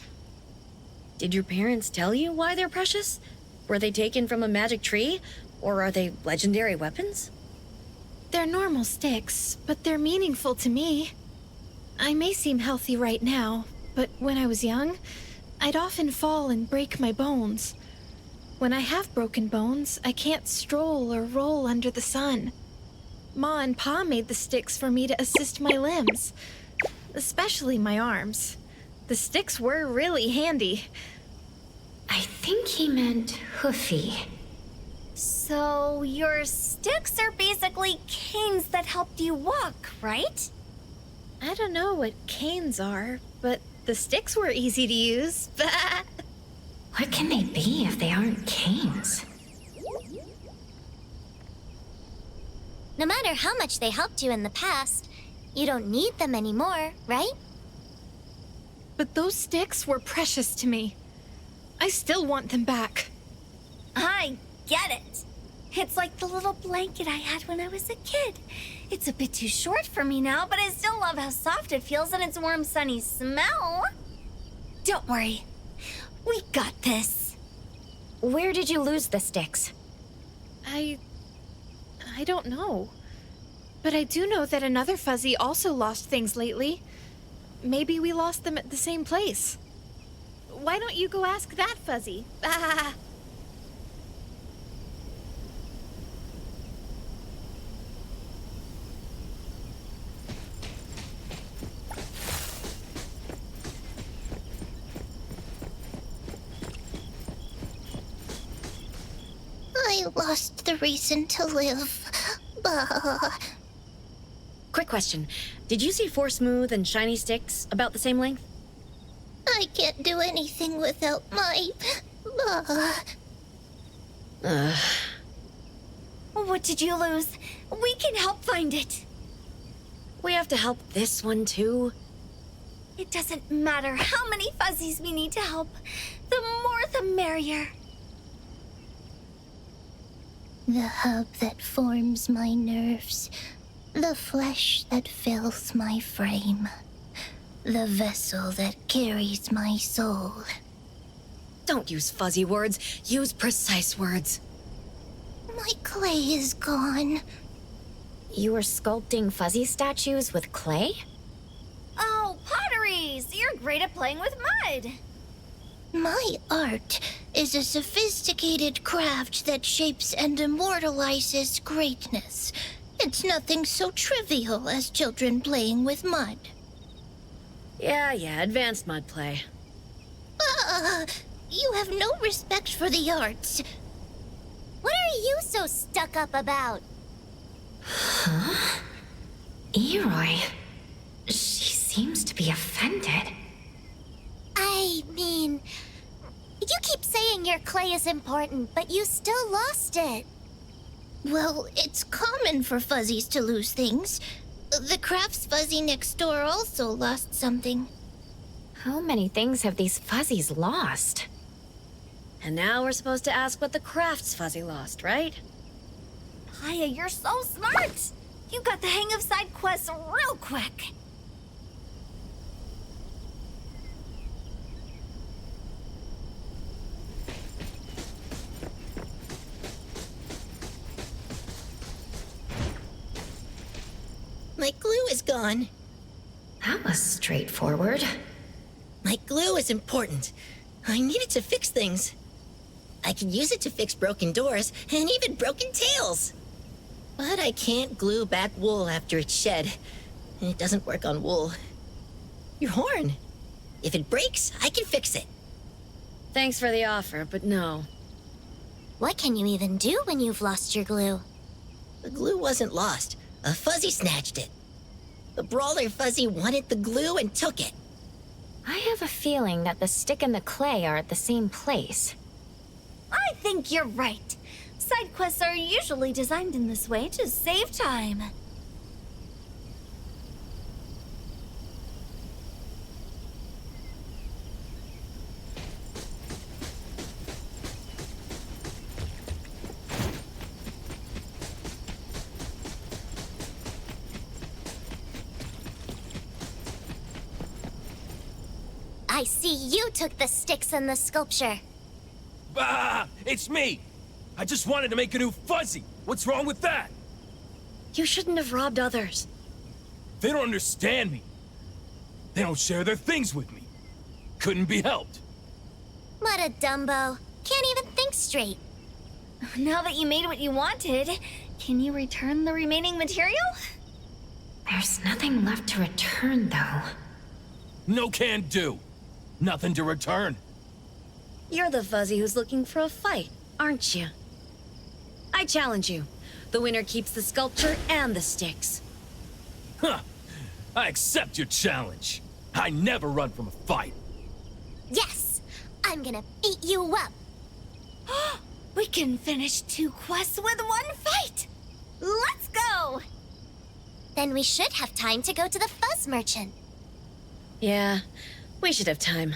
Did your parents tell you why they're precious? Were they taken from a magic tree? Or are they legendary weapons? They're normal sticks, but they're meaningful to me. I may seem healthy right now, but when I was young, I'd often fall and break my bones. When I have broken bones, I can't stroll or roll under the sun. Ma and Pa made the sticks for me to assist my limbs, especially my arms. The sticks were really handy. I think he meant hoofy. So, your sticks are basically canes that helped you walk, right? I don't know what canes are, but the sticks were easy to use. What can they be if they aren't canes? No matter how much they helped you in the past, you don't need them anymore, right? But those sticks were precious to me. I still want them back. I get it. It's like the little blanket I had when I was a kid. It's a bit too short for me now, but I still love how soft it feels and its warm, sunny smell. Don't worry. We got this. Where did you lose the sticks? I don't know. But I do know that another Fuzzy also lost things lately. Maybe we lost them at the same place. Why don't you go ask that Fuzzy? Ah. I lost the reason to live. Bah. Quick question. Did you see 4 smooth and shiny sticks about the same length? I can't do anything without my... Bah. What did you lose? We can help find it. We have to help this one too. It doesn't matter how many Fuzzies we need to help. The more the merrier. The hub that forms my nerves, the flesh that fills my frame, the vessel that carries my soul. Don't use fuzzy words. Use precise words. My clay is gone. You were sculpting Fuzzy statues with clay? Oh, potteries! You're great at playing with mud. My art is a sophisticated craft that shapes and immortalizes greatness. It's nothing so trivial as children playing with mud. Yeah, advanced mud play. You have no respect for the arts. What are you so stuck up about? Iroi. She seems to be offended. I mean, you keep saying your clay is important, but you still lost it. Well, it's common for Fuzzies to lose things. The Crafts Fuzzy next door also lost something. How many things have these Fuzzies lost? And now we're supposed to ask what the crafts fuzzy lost, right? Aya, you're so smart! You got the hang of side quests real quick. My glue is gone. That was straightforward. My glue is important. I need it to fix things. I can use it to fix broken doors and even broken tails. But I can't glue back wool after it's shed. It doesn't work on wool. Your horn. If it breaks, I can fix it. Thanks for the offer, but no. What can you even do when you've lost your glue? The glue wasn't lost. A Fuzzy snatched it. The Brawler Fuzzy wanted the glue and took it. I have a feeling that the stick and the clay are at the same place. I think you're right. Side quests are usually designed in this way to save time. I see you took the sticks and the sculpture. Bah! It's me! I just wanted to make a new Fuzzy! What's wrong with that? You shouldn't have robbed others. They don't understand me. They don't share their things with me. Couldn't be helped. What a Dumbo. Can't even think straight. Now that you made what you wanted, can you return the remaining material? There's nothing left to return, though. No can do. Nothing to return. You're the Fuzzy who's looking for a fight, aren't you? I challenge you. The winner keeps the sculpture and the sticks. Huh. I accept your challenge. I never run from a fight. Yes! I'm gonna beat you up. We can finish 2 quests with 1 fight! Let's go! Then we should have time to go to the Fuzz Merchant. Yeah, we should have time.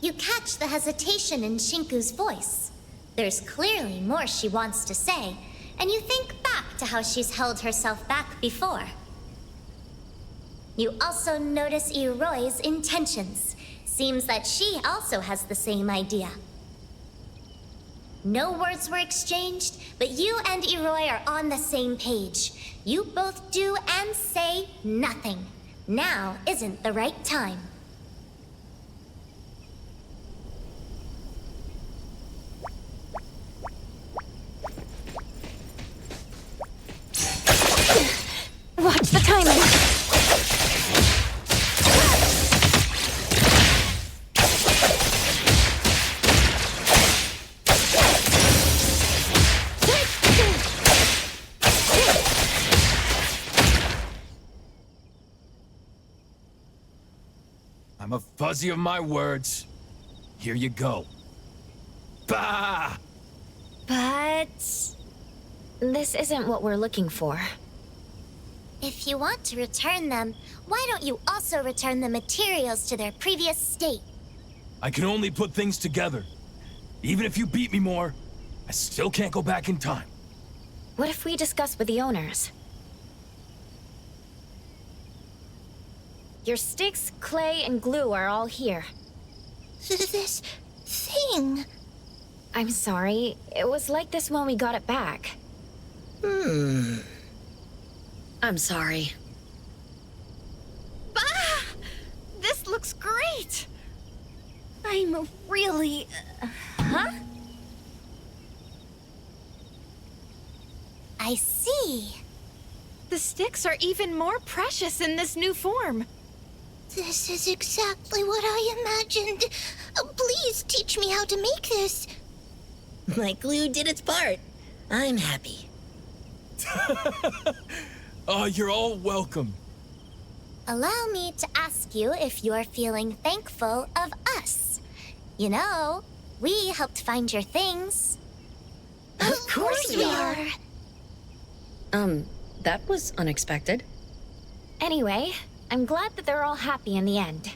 You catch the hesitation in Shinku's voice. There's clearly more she wants to say, and you think back to how she's held herself back before. You also notice Iroi's intentions. Seems that she also has the same idea. No words were exchanged, but you and Iroi are on the same page. You both do and say nothing. Now isn't the right time. Watch the timing. I'm a fuzzy of my words. Here you go. Bah! But... This isn't what we're looking for. If you want to return them, why don't you also return the materials to their previous state? I can only put things together. Even if you beat me more, I still can't go back in time. What if we discuss with the owners? Your sticks, clay, and glue are all here. This thing... I'm sorry. It was like this when we got it back. I'm sorry. Bah! This looks great! I'm really... huh? I see. The sticks are even more precious in this new form. This is exactly what I imagined. Please teach me how to make this. My glue did its part. I'm happy. Oh, you're all welcome. Allow me to ask you if you're feeling thankful of us. You know, we helped find your things. Of course we are. That was unexpected. Anyway, I'm glad that they're all happy in the end.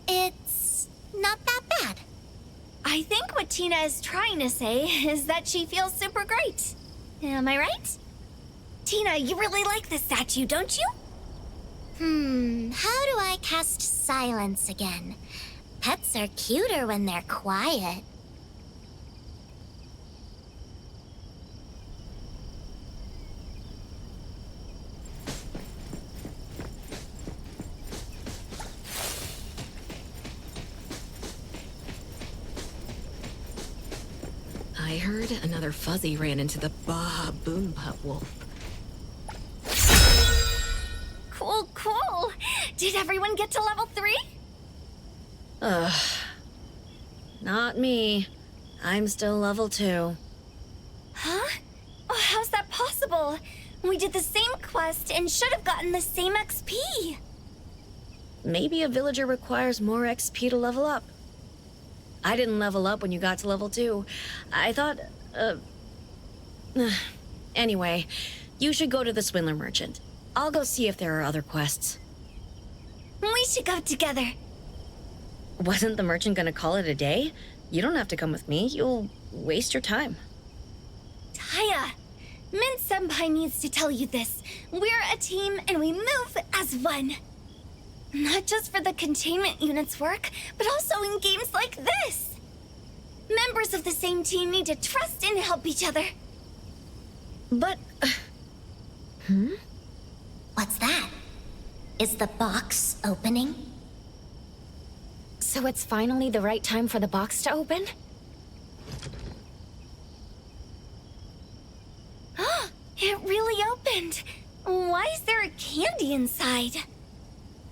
It's not that bad. I think what Tina is trying to say is that she feels super great. Am I right? Tina, you really like this statue, don't you? How do I cast silence again? Pets are cuter when they're quiet. I heard another fuzzy ran into the Boom Pup Wolf. Cool, cool. Did everyone get to level 3? Not me. I'm still level 2. Huh? Oh, how's that possible? We did the same quest and should have gotten the same XP. Maybe a villager requires more XP to level up. I didn't level up when you got to level 2. I thought, Anyway, you should go to the Swindler Merchant. I'll go see if there are other quests. We should go together. Wasn't the merchant gonna call it a day? You don't have to come with me. You'll waste your time. Taya, Min Senpai needs to tell you this. We're a team and we move as one. Not just for the containment unit's work, but also in games like this. Members of the same team need to trust and help each other. But... What's that? Is the box opening? So it's finally the right time for the box to open? It really opened. Why is there a candy inside?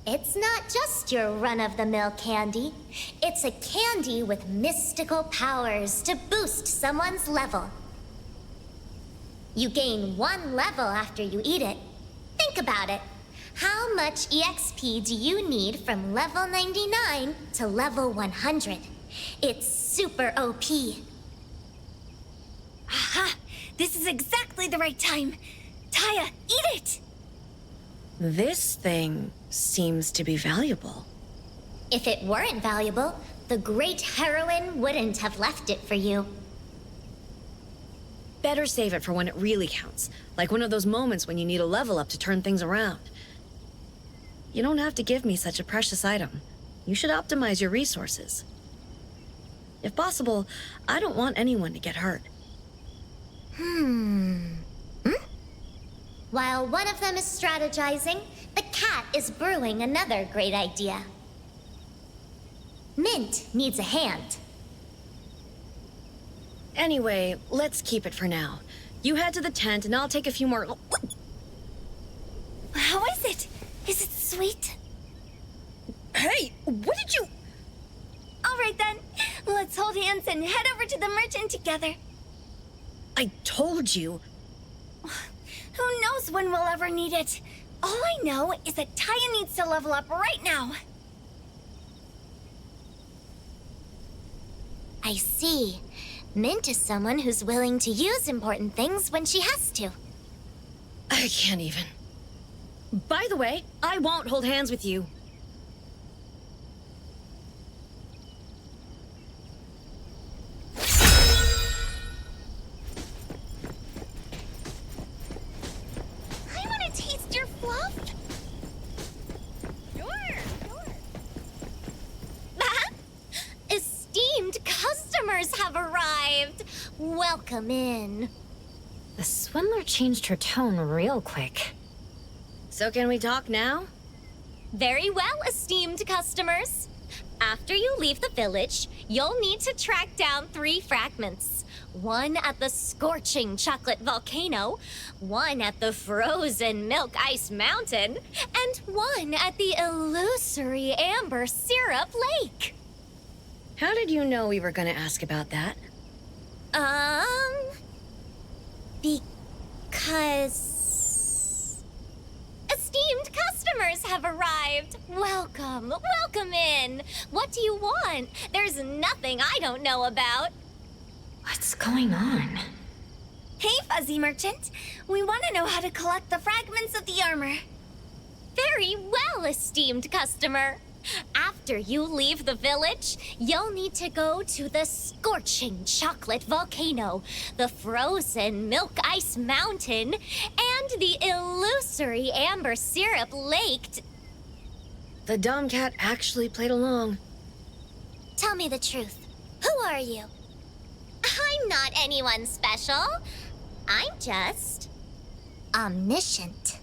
It's not just your run-of-the-mill candy. It's a candy with mystical powers to boost someone's level. You gain 1 level after you eat it. Think about it. How much EXP do you need from level 99 to level 100? It's super OP. Aha! This is exactly the right time. Taya, eat it! this thing seems to be valuable. If it weren't valuable, the great heroine wouldn't have left it for you. Better save it for when it really counts. Like one of those moments when you need a level up to turn things around. You don't have to give me such a precious item. You should optimize your resources. If possible, I don't want anyone to get hurt. While one of them is strategizing, the cat is brewing another great idea. Mint needs a hand. Anyway, let's keep it for now. You head to the tent and I'll take a few more... How is it? Is it sweet? Hey, what did you... All right then, let's hold hands and head over to the merchant together. I told you. Who knows when we'll ever need it? All I know is that Taya needs to level up right now. I see. Mint is someone who's willing to use important things when she has to. I can't even. By the way, I won't hold hands with you. I want to taste your fluff. Sure. Esteemed customers have arrived. Welcome in. The swindler changed her tone real quick. So can we talk now? Very well, esteemed customers. After you leave the village, you'll need to track down 3 fragments. One at the scorching chocolate volcano, one at the frozen milk ice mountain, and one at the illusory amber syrup lake. How did you know we were gonna ask about that? Because... Esteemed customers have arrived. Welcome in. What do you want? There's nothing I don't know about. What's going on? Hey, Fuzzy Merchant. We want to know how to collect the fragments of the armor. Very well, esteemed customer. After you leave the village, you'll need to go to the scorching chocolate volcano, the frozen milk ice mountain, and the illusory amber syrup lake. The dumb cat actually played along. Tell me the truth. Who are you? I'm not anyone special. I'm just... omniscient.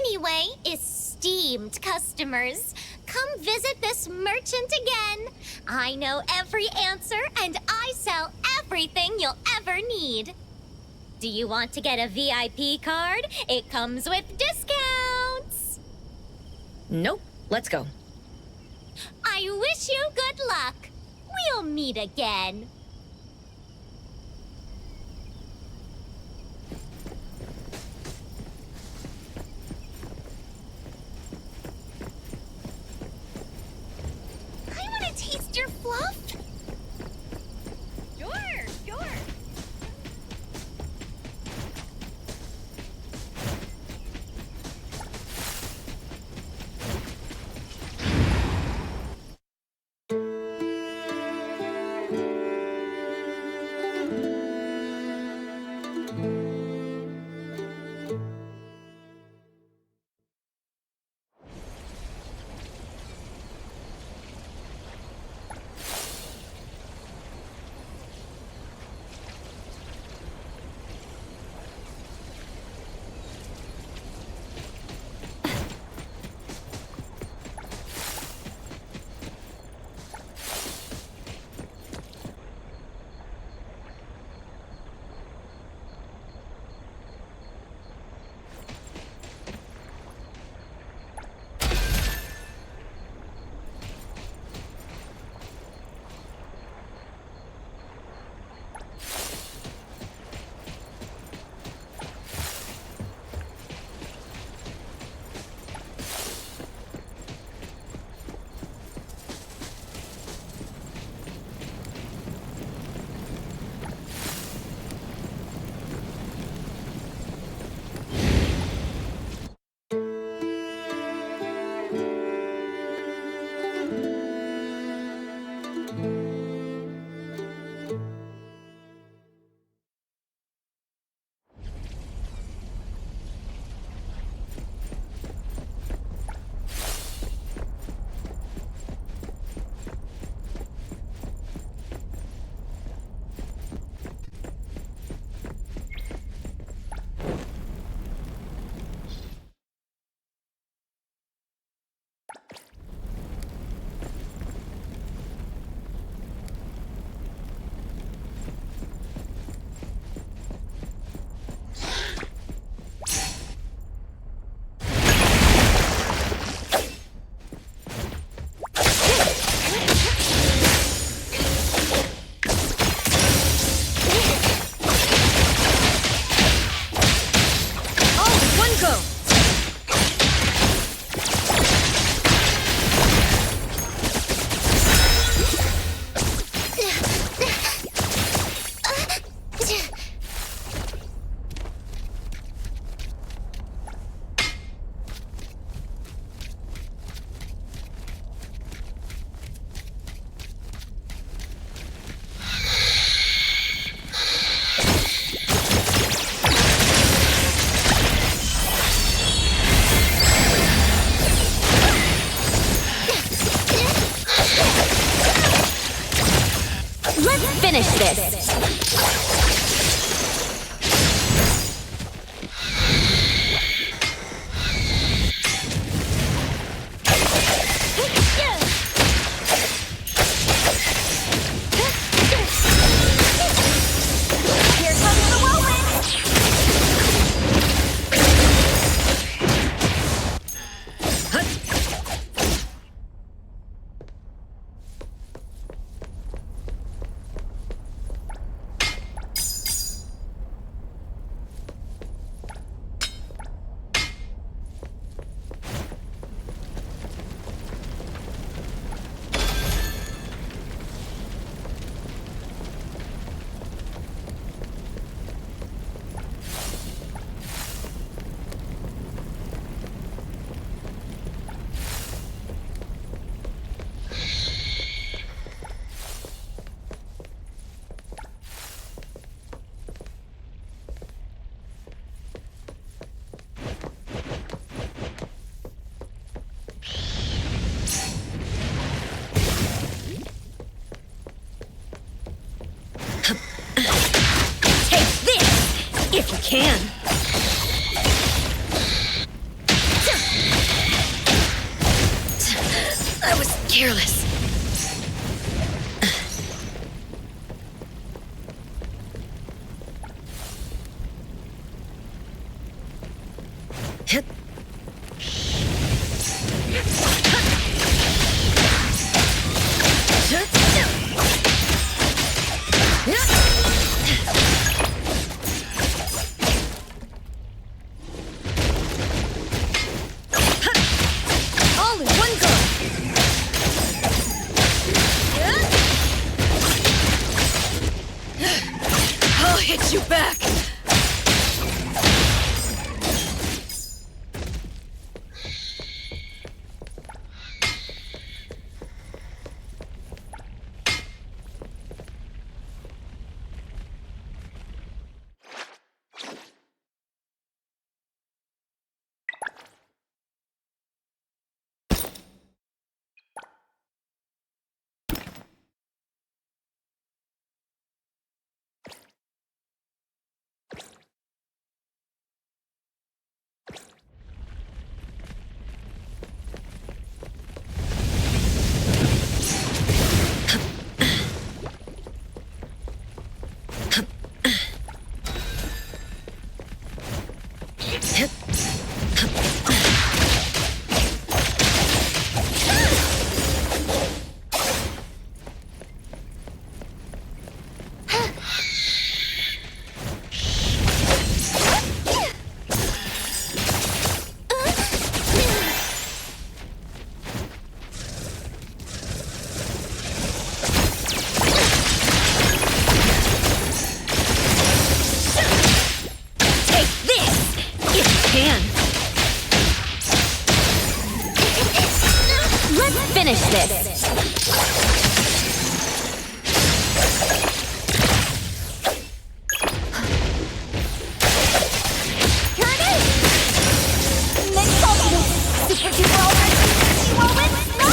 Anyway, esteemed customers, come visit this merchant again. I know every answer, and I sell everything you'll ever need. Do you want to get a VIP card? It comes with discounts. Nope, let's go. I wish you good luck. We'll meet again. I want to taste your fluff. Sure. If you can. I was careless. All in one go. I'll hit you back. Finish this. Here it is! Next ultimate! Super duper ultimate! You will win! No!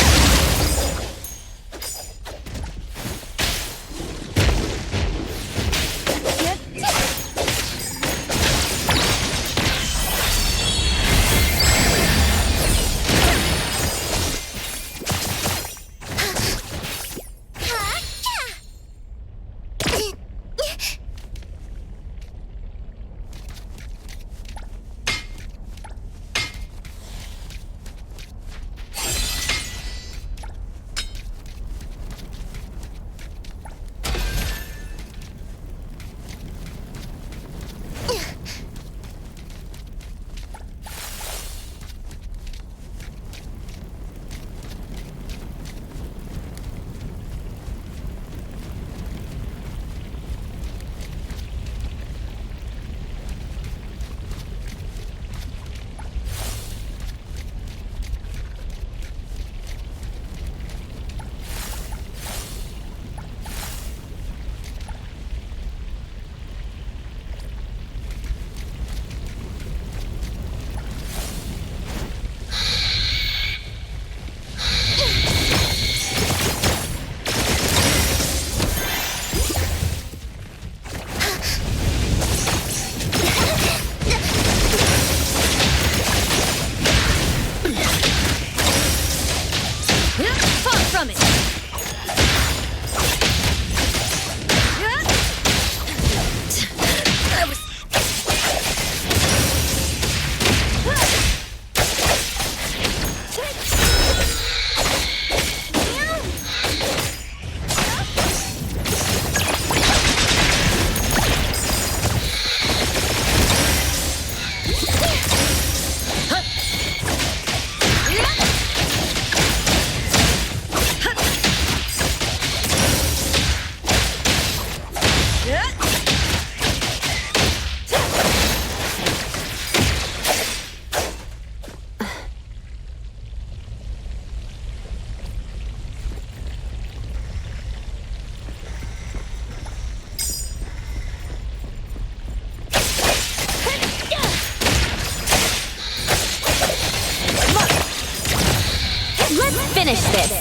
Finish this.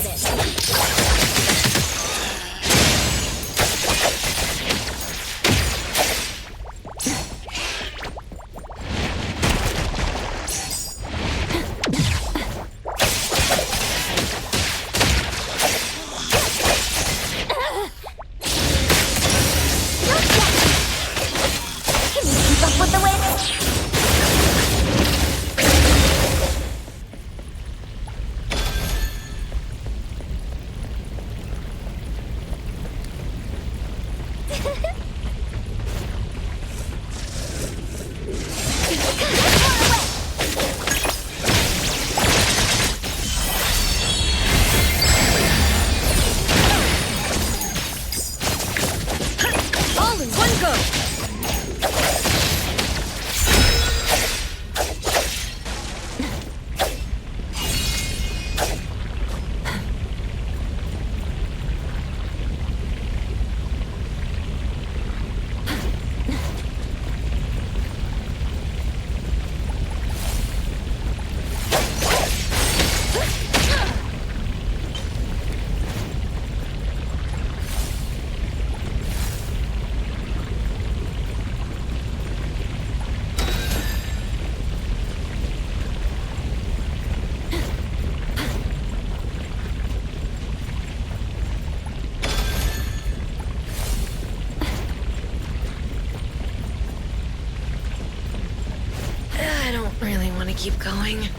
gonna keep going.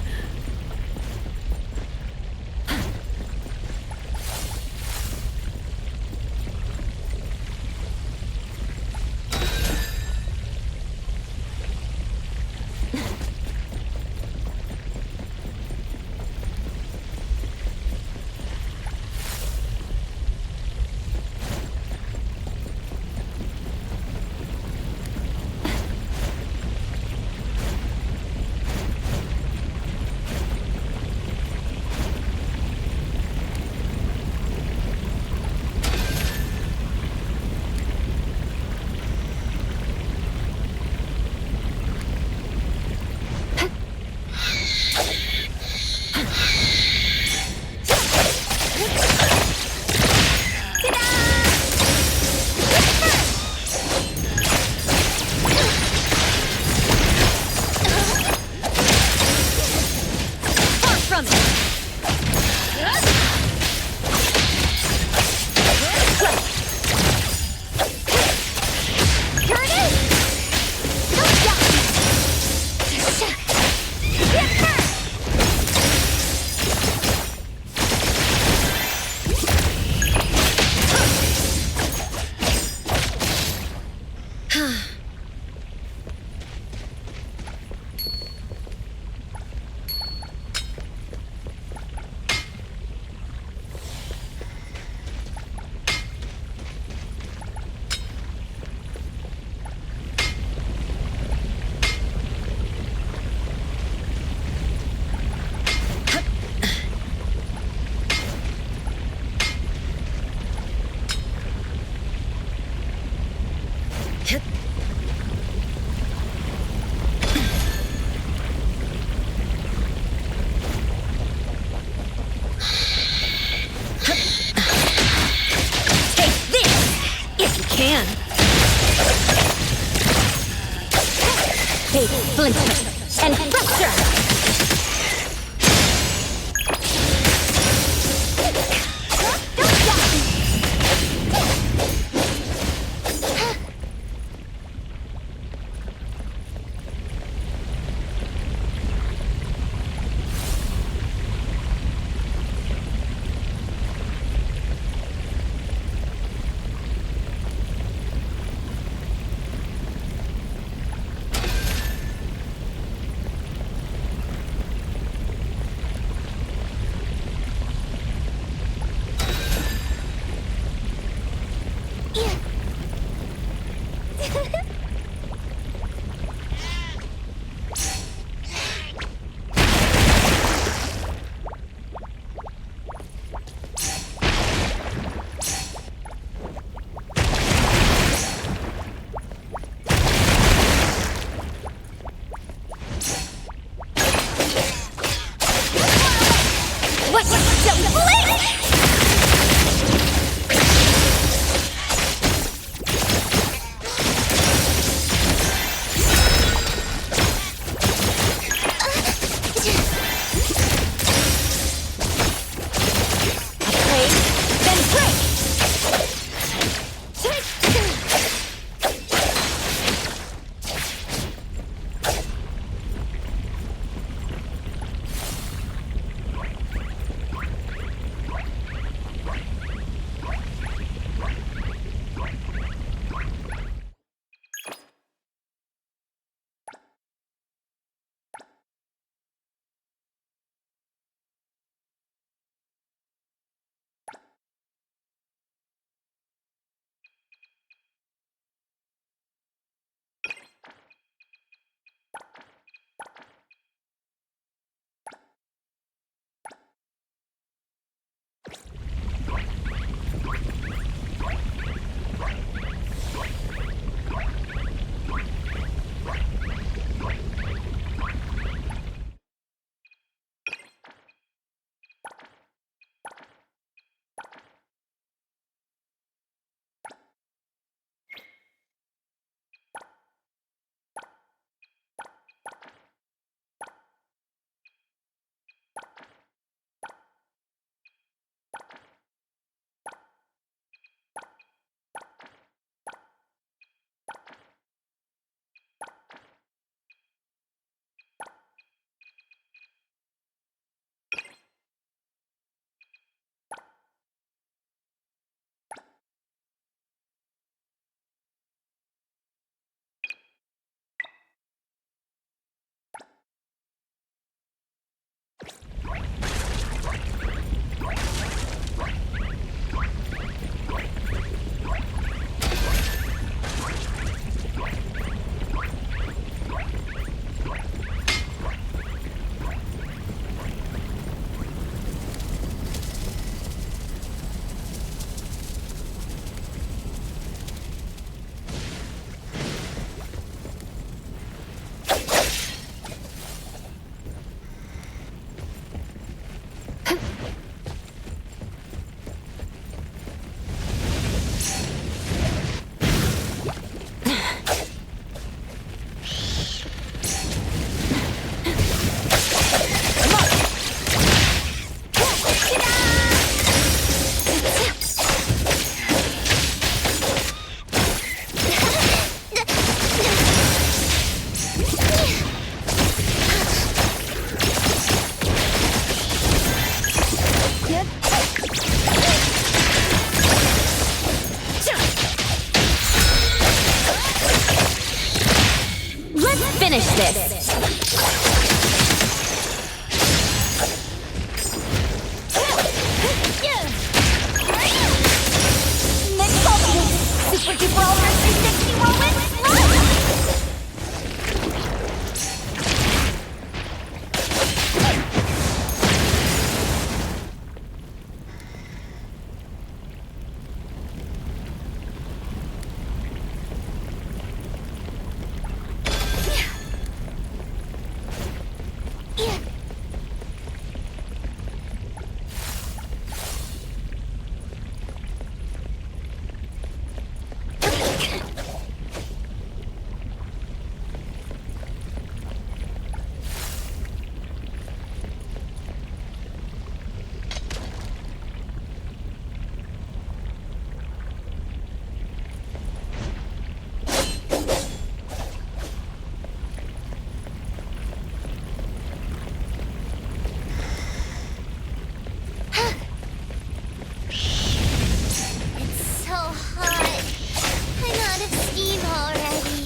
Take Splinter and Fracture! finish this! Next ultimate! Super Duper Ultra 360 Whirlwind Slide! So hot. I'm out of steam already.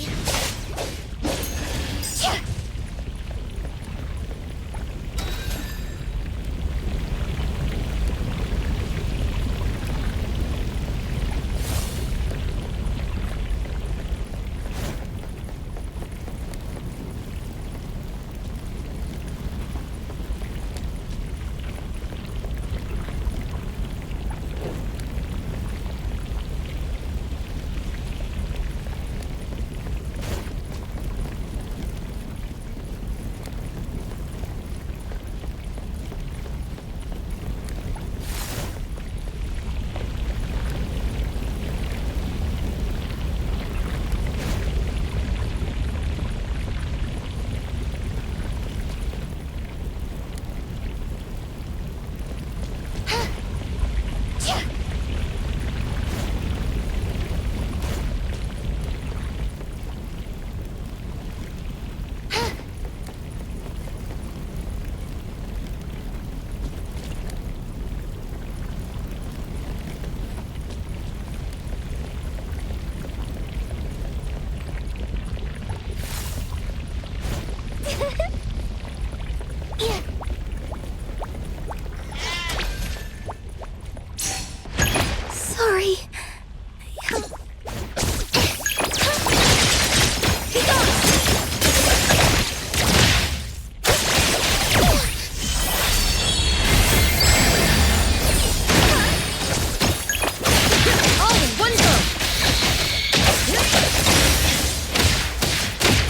Sorry.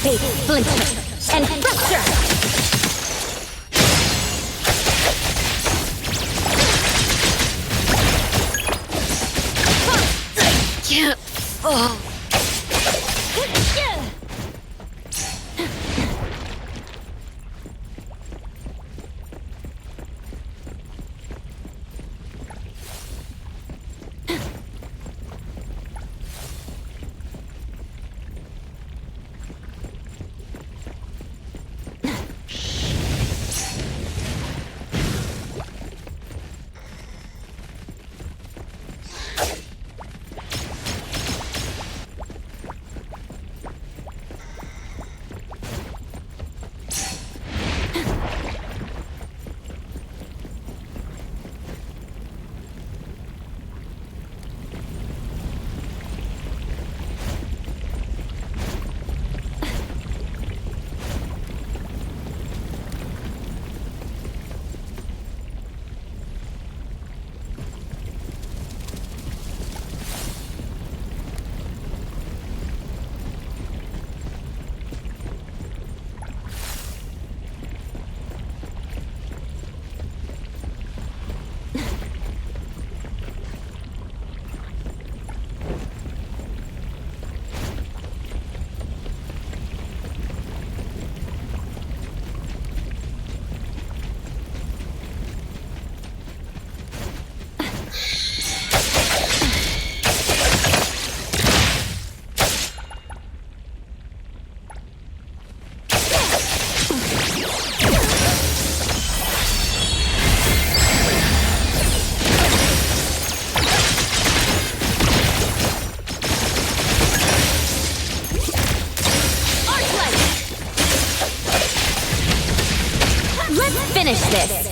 Base splinter and fracture! Can't fall. finish this.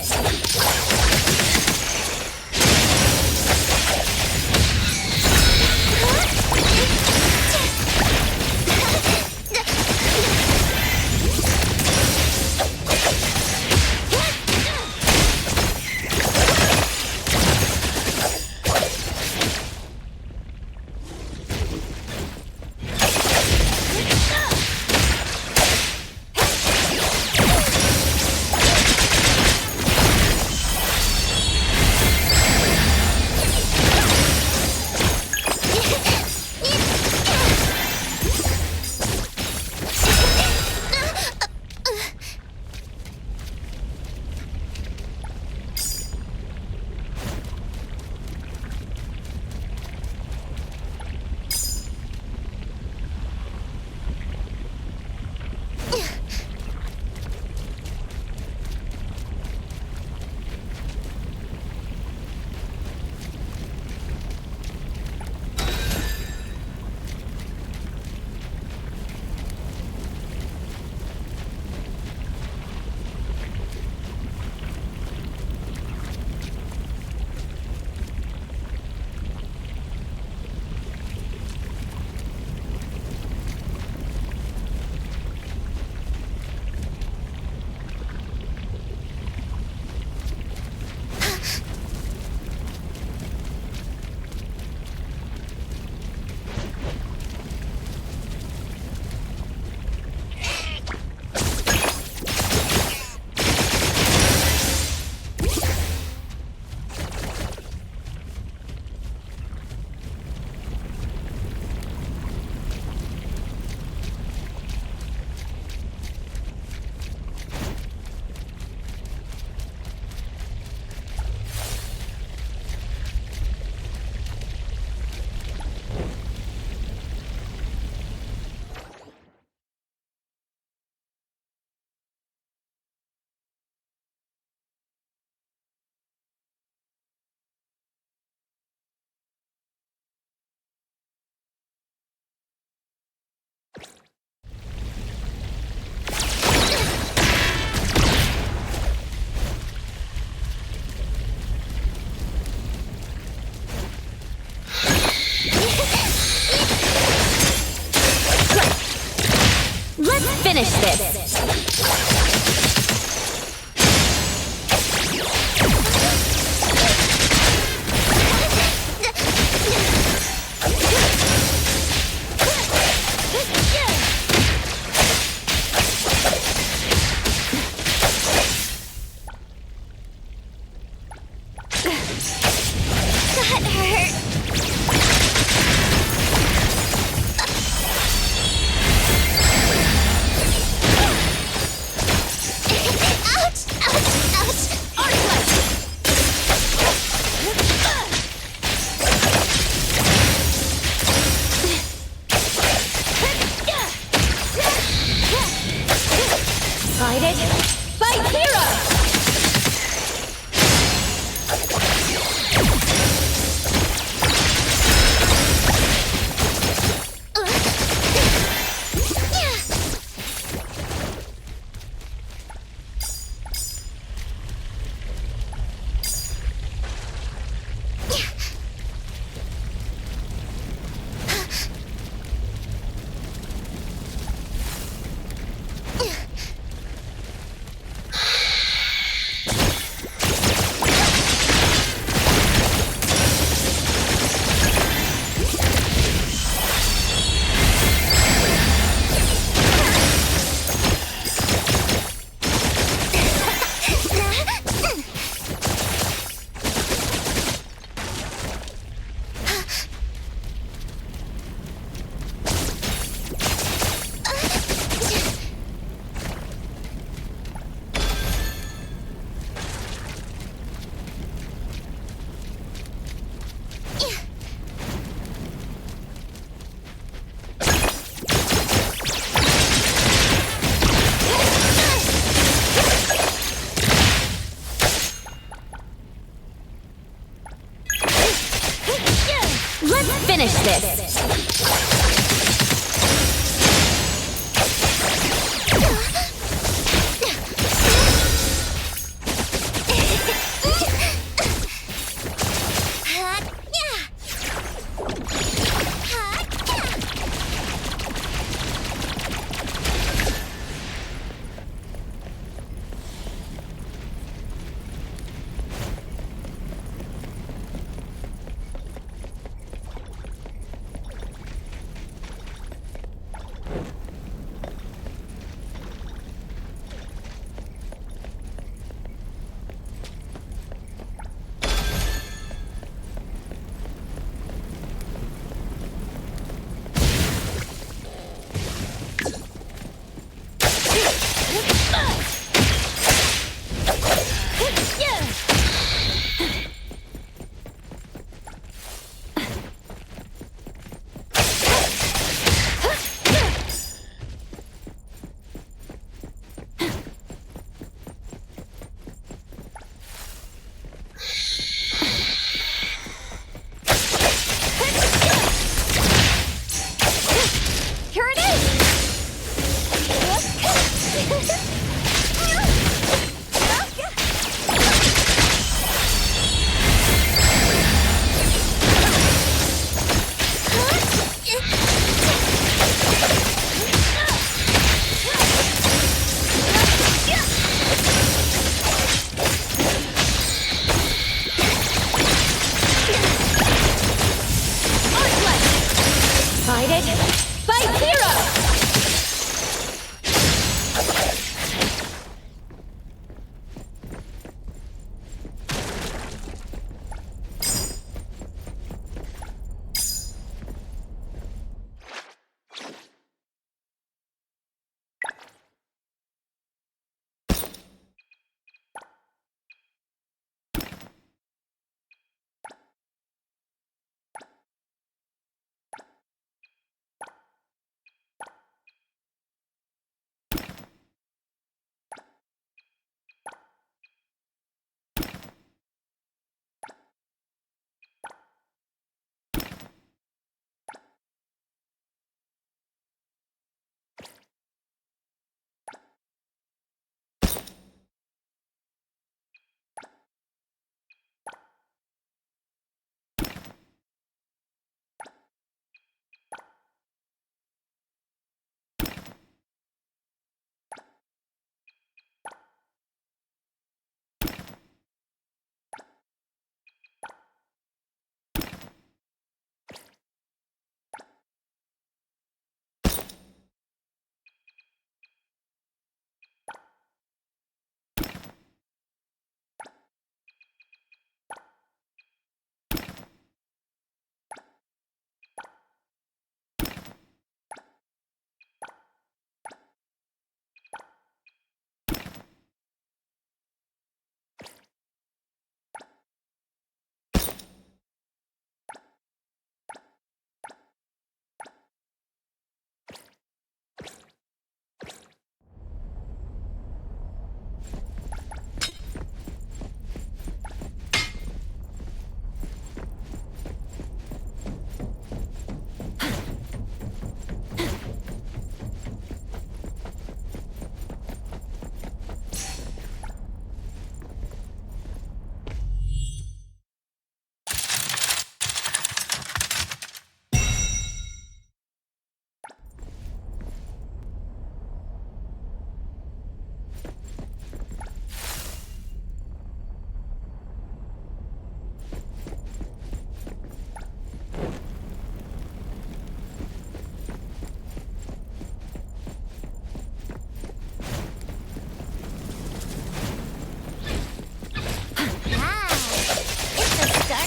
Finish this. Here it is! Guided by Zero!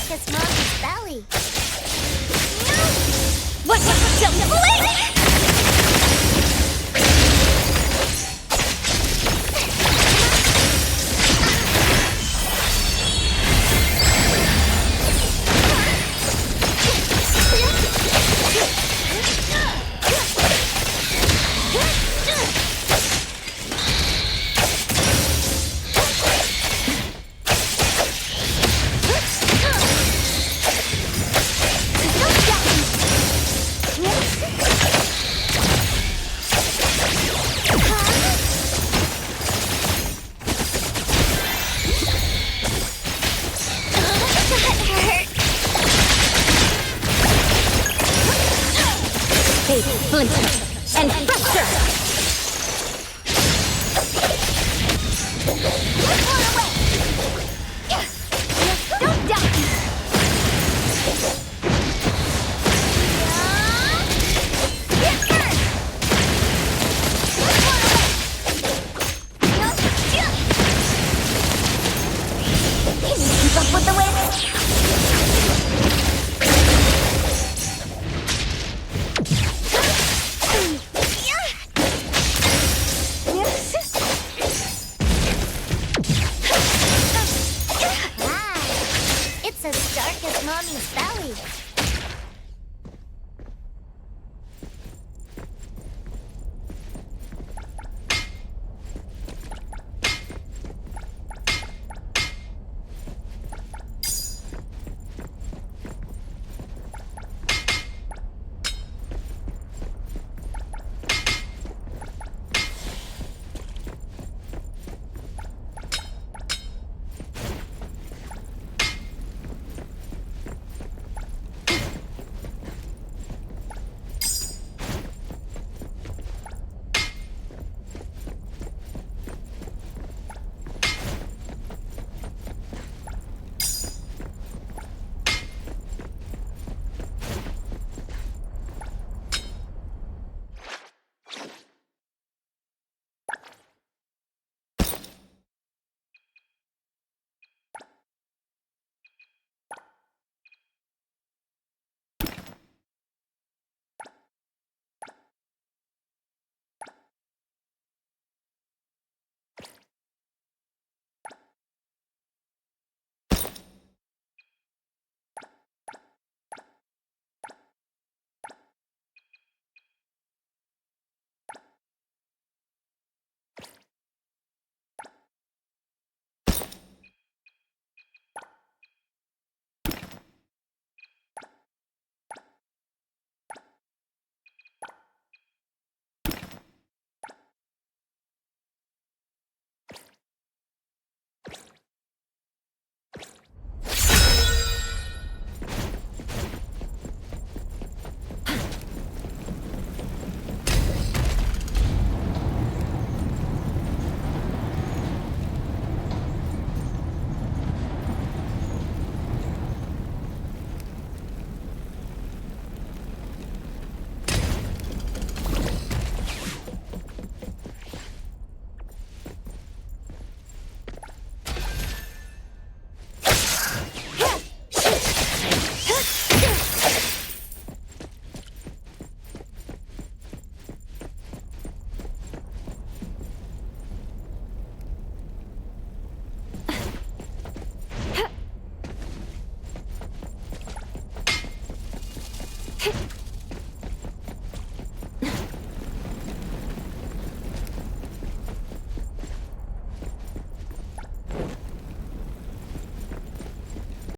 It's Mommy's belly. What? Don't believe it! Splinter and fracture! Don't die! Can you keep up with the wind? Hey,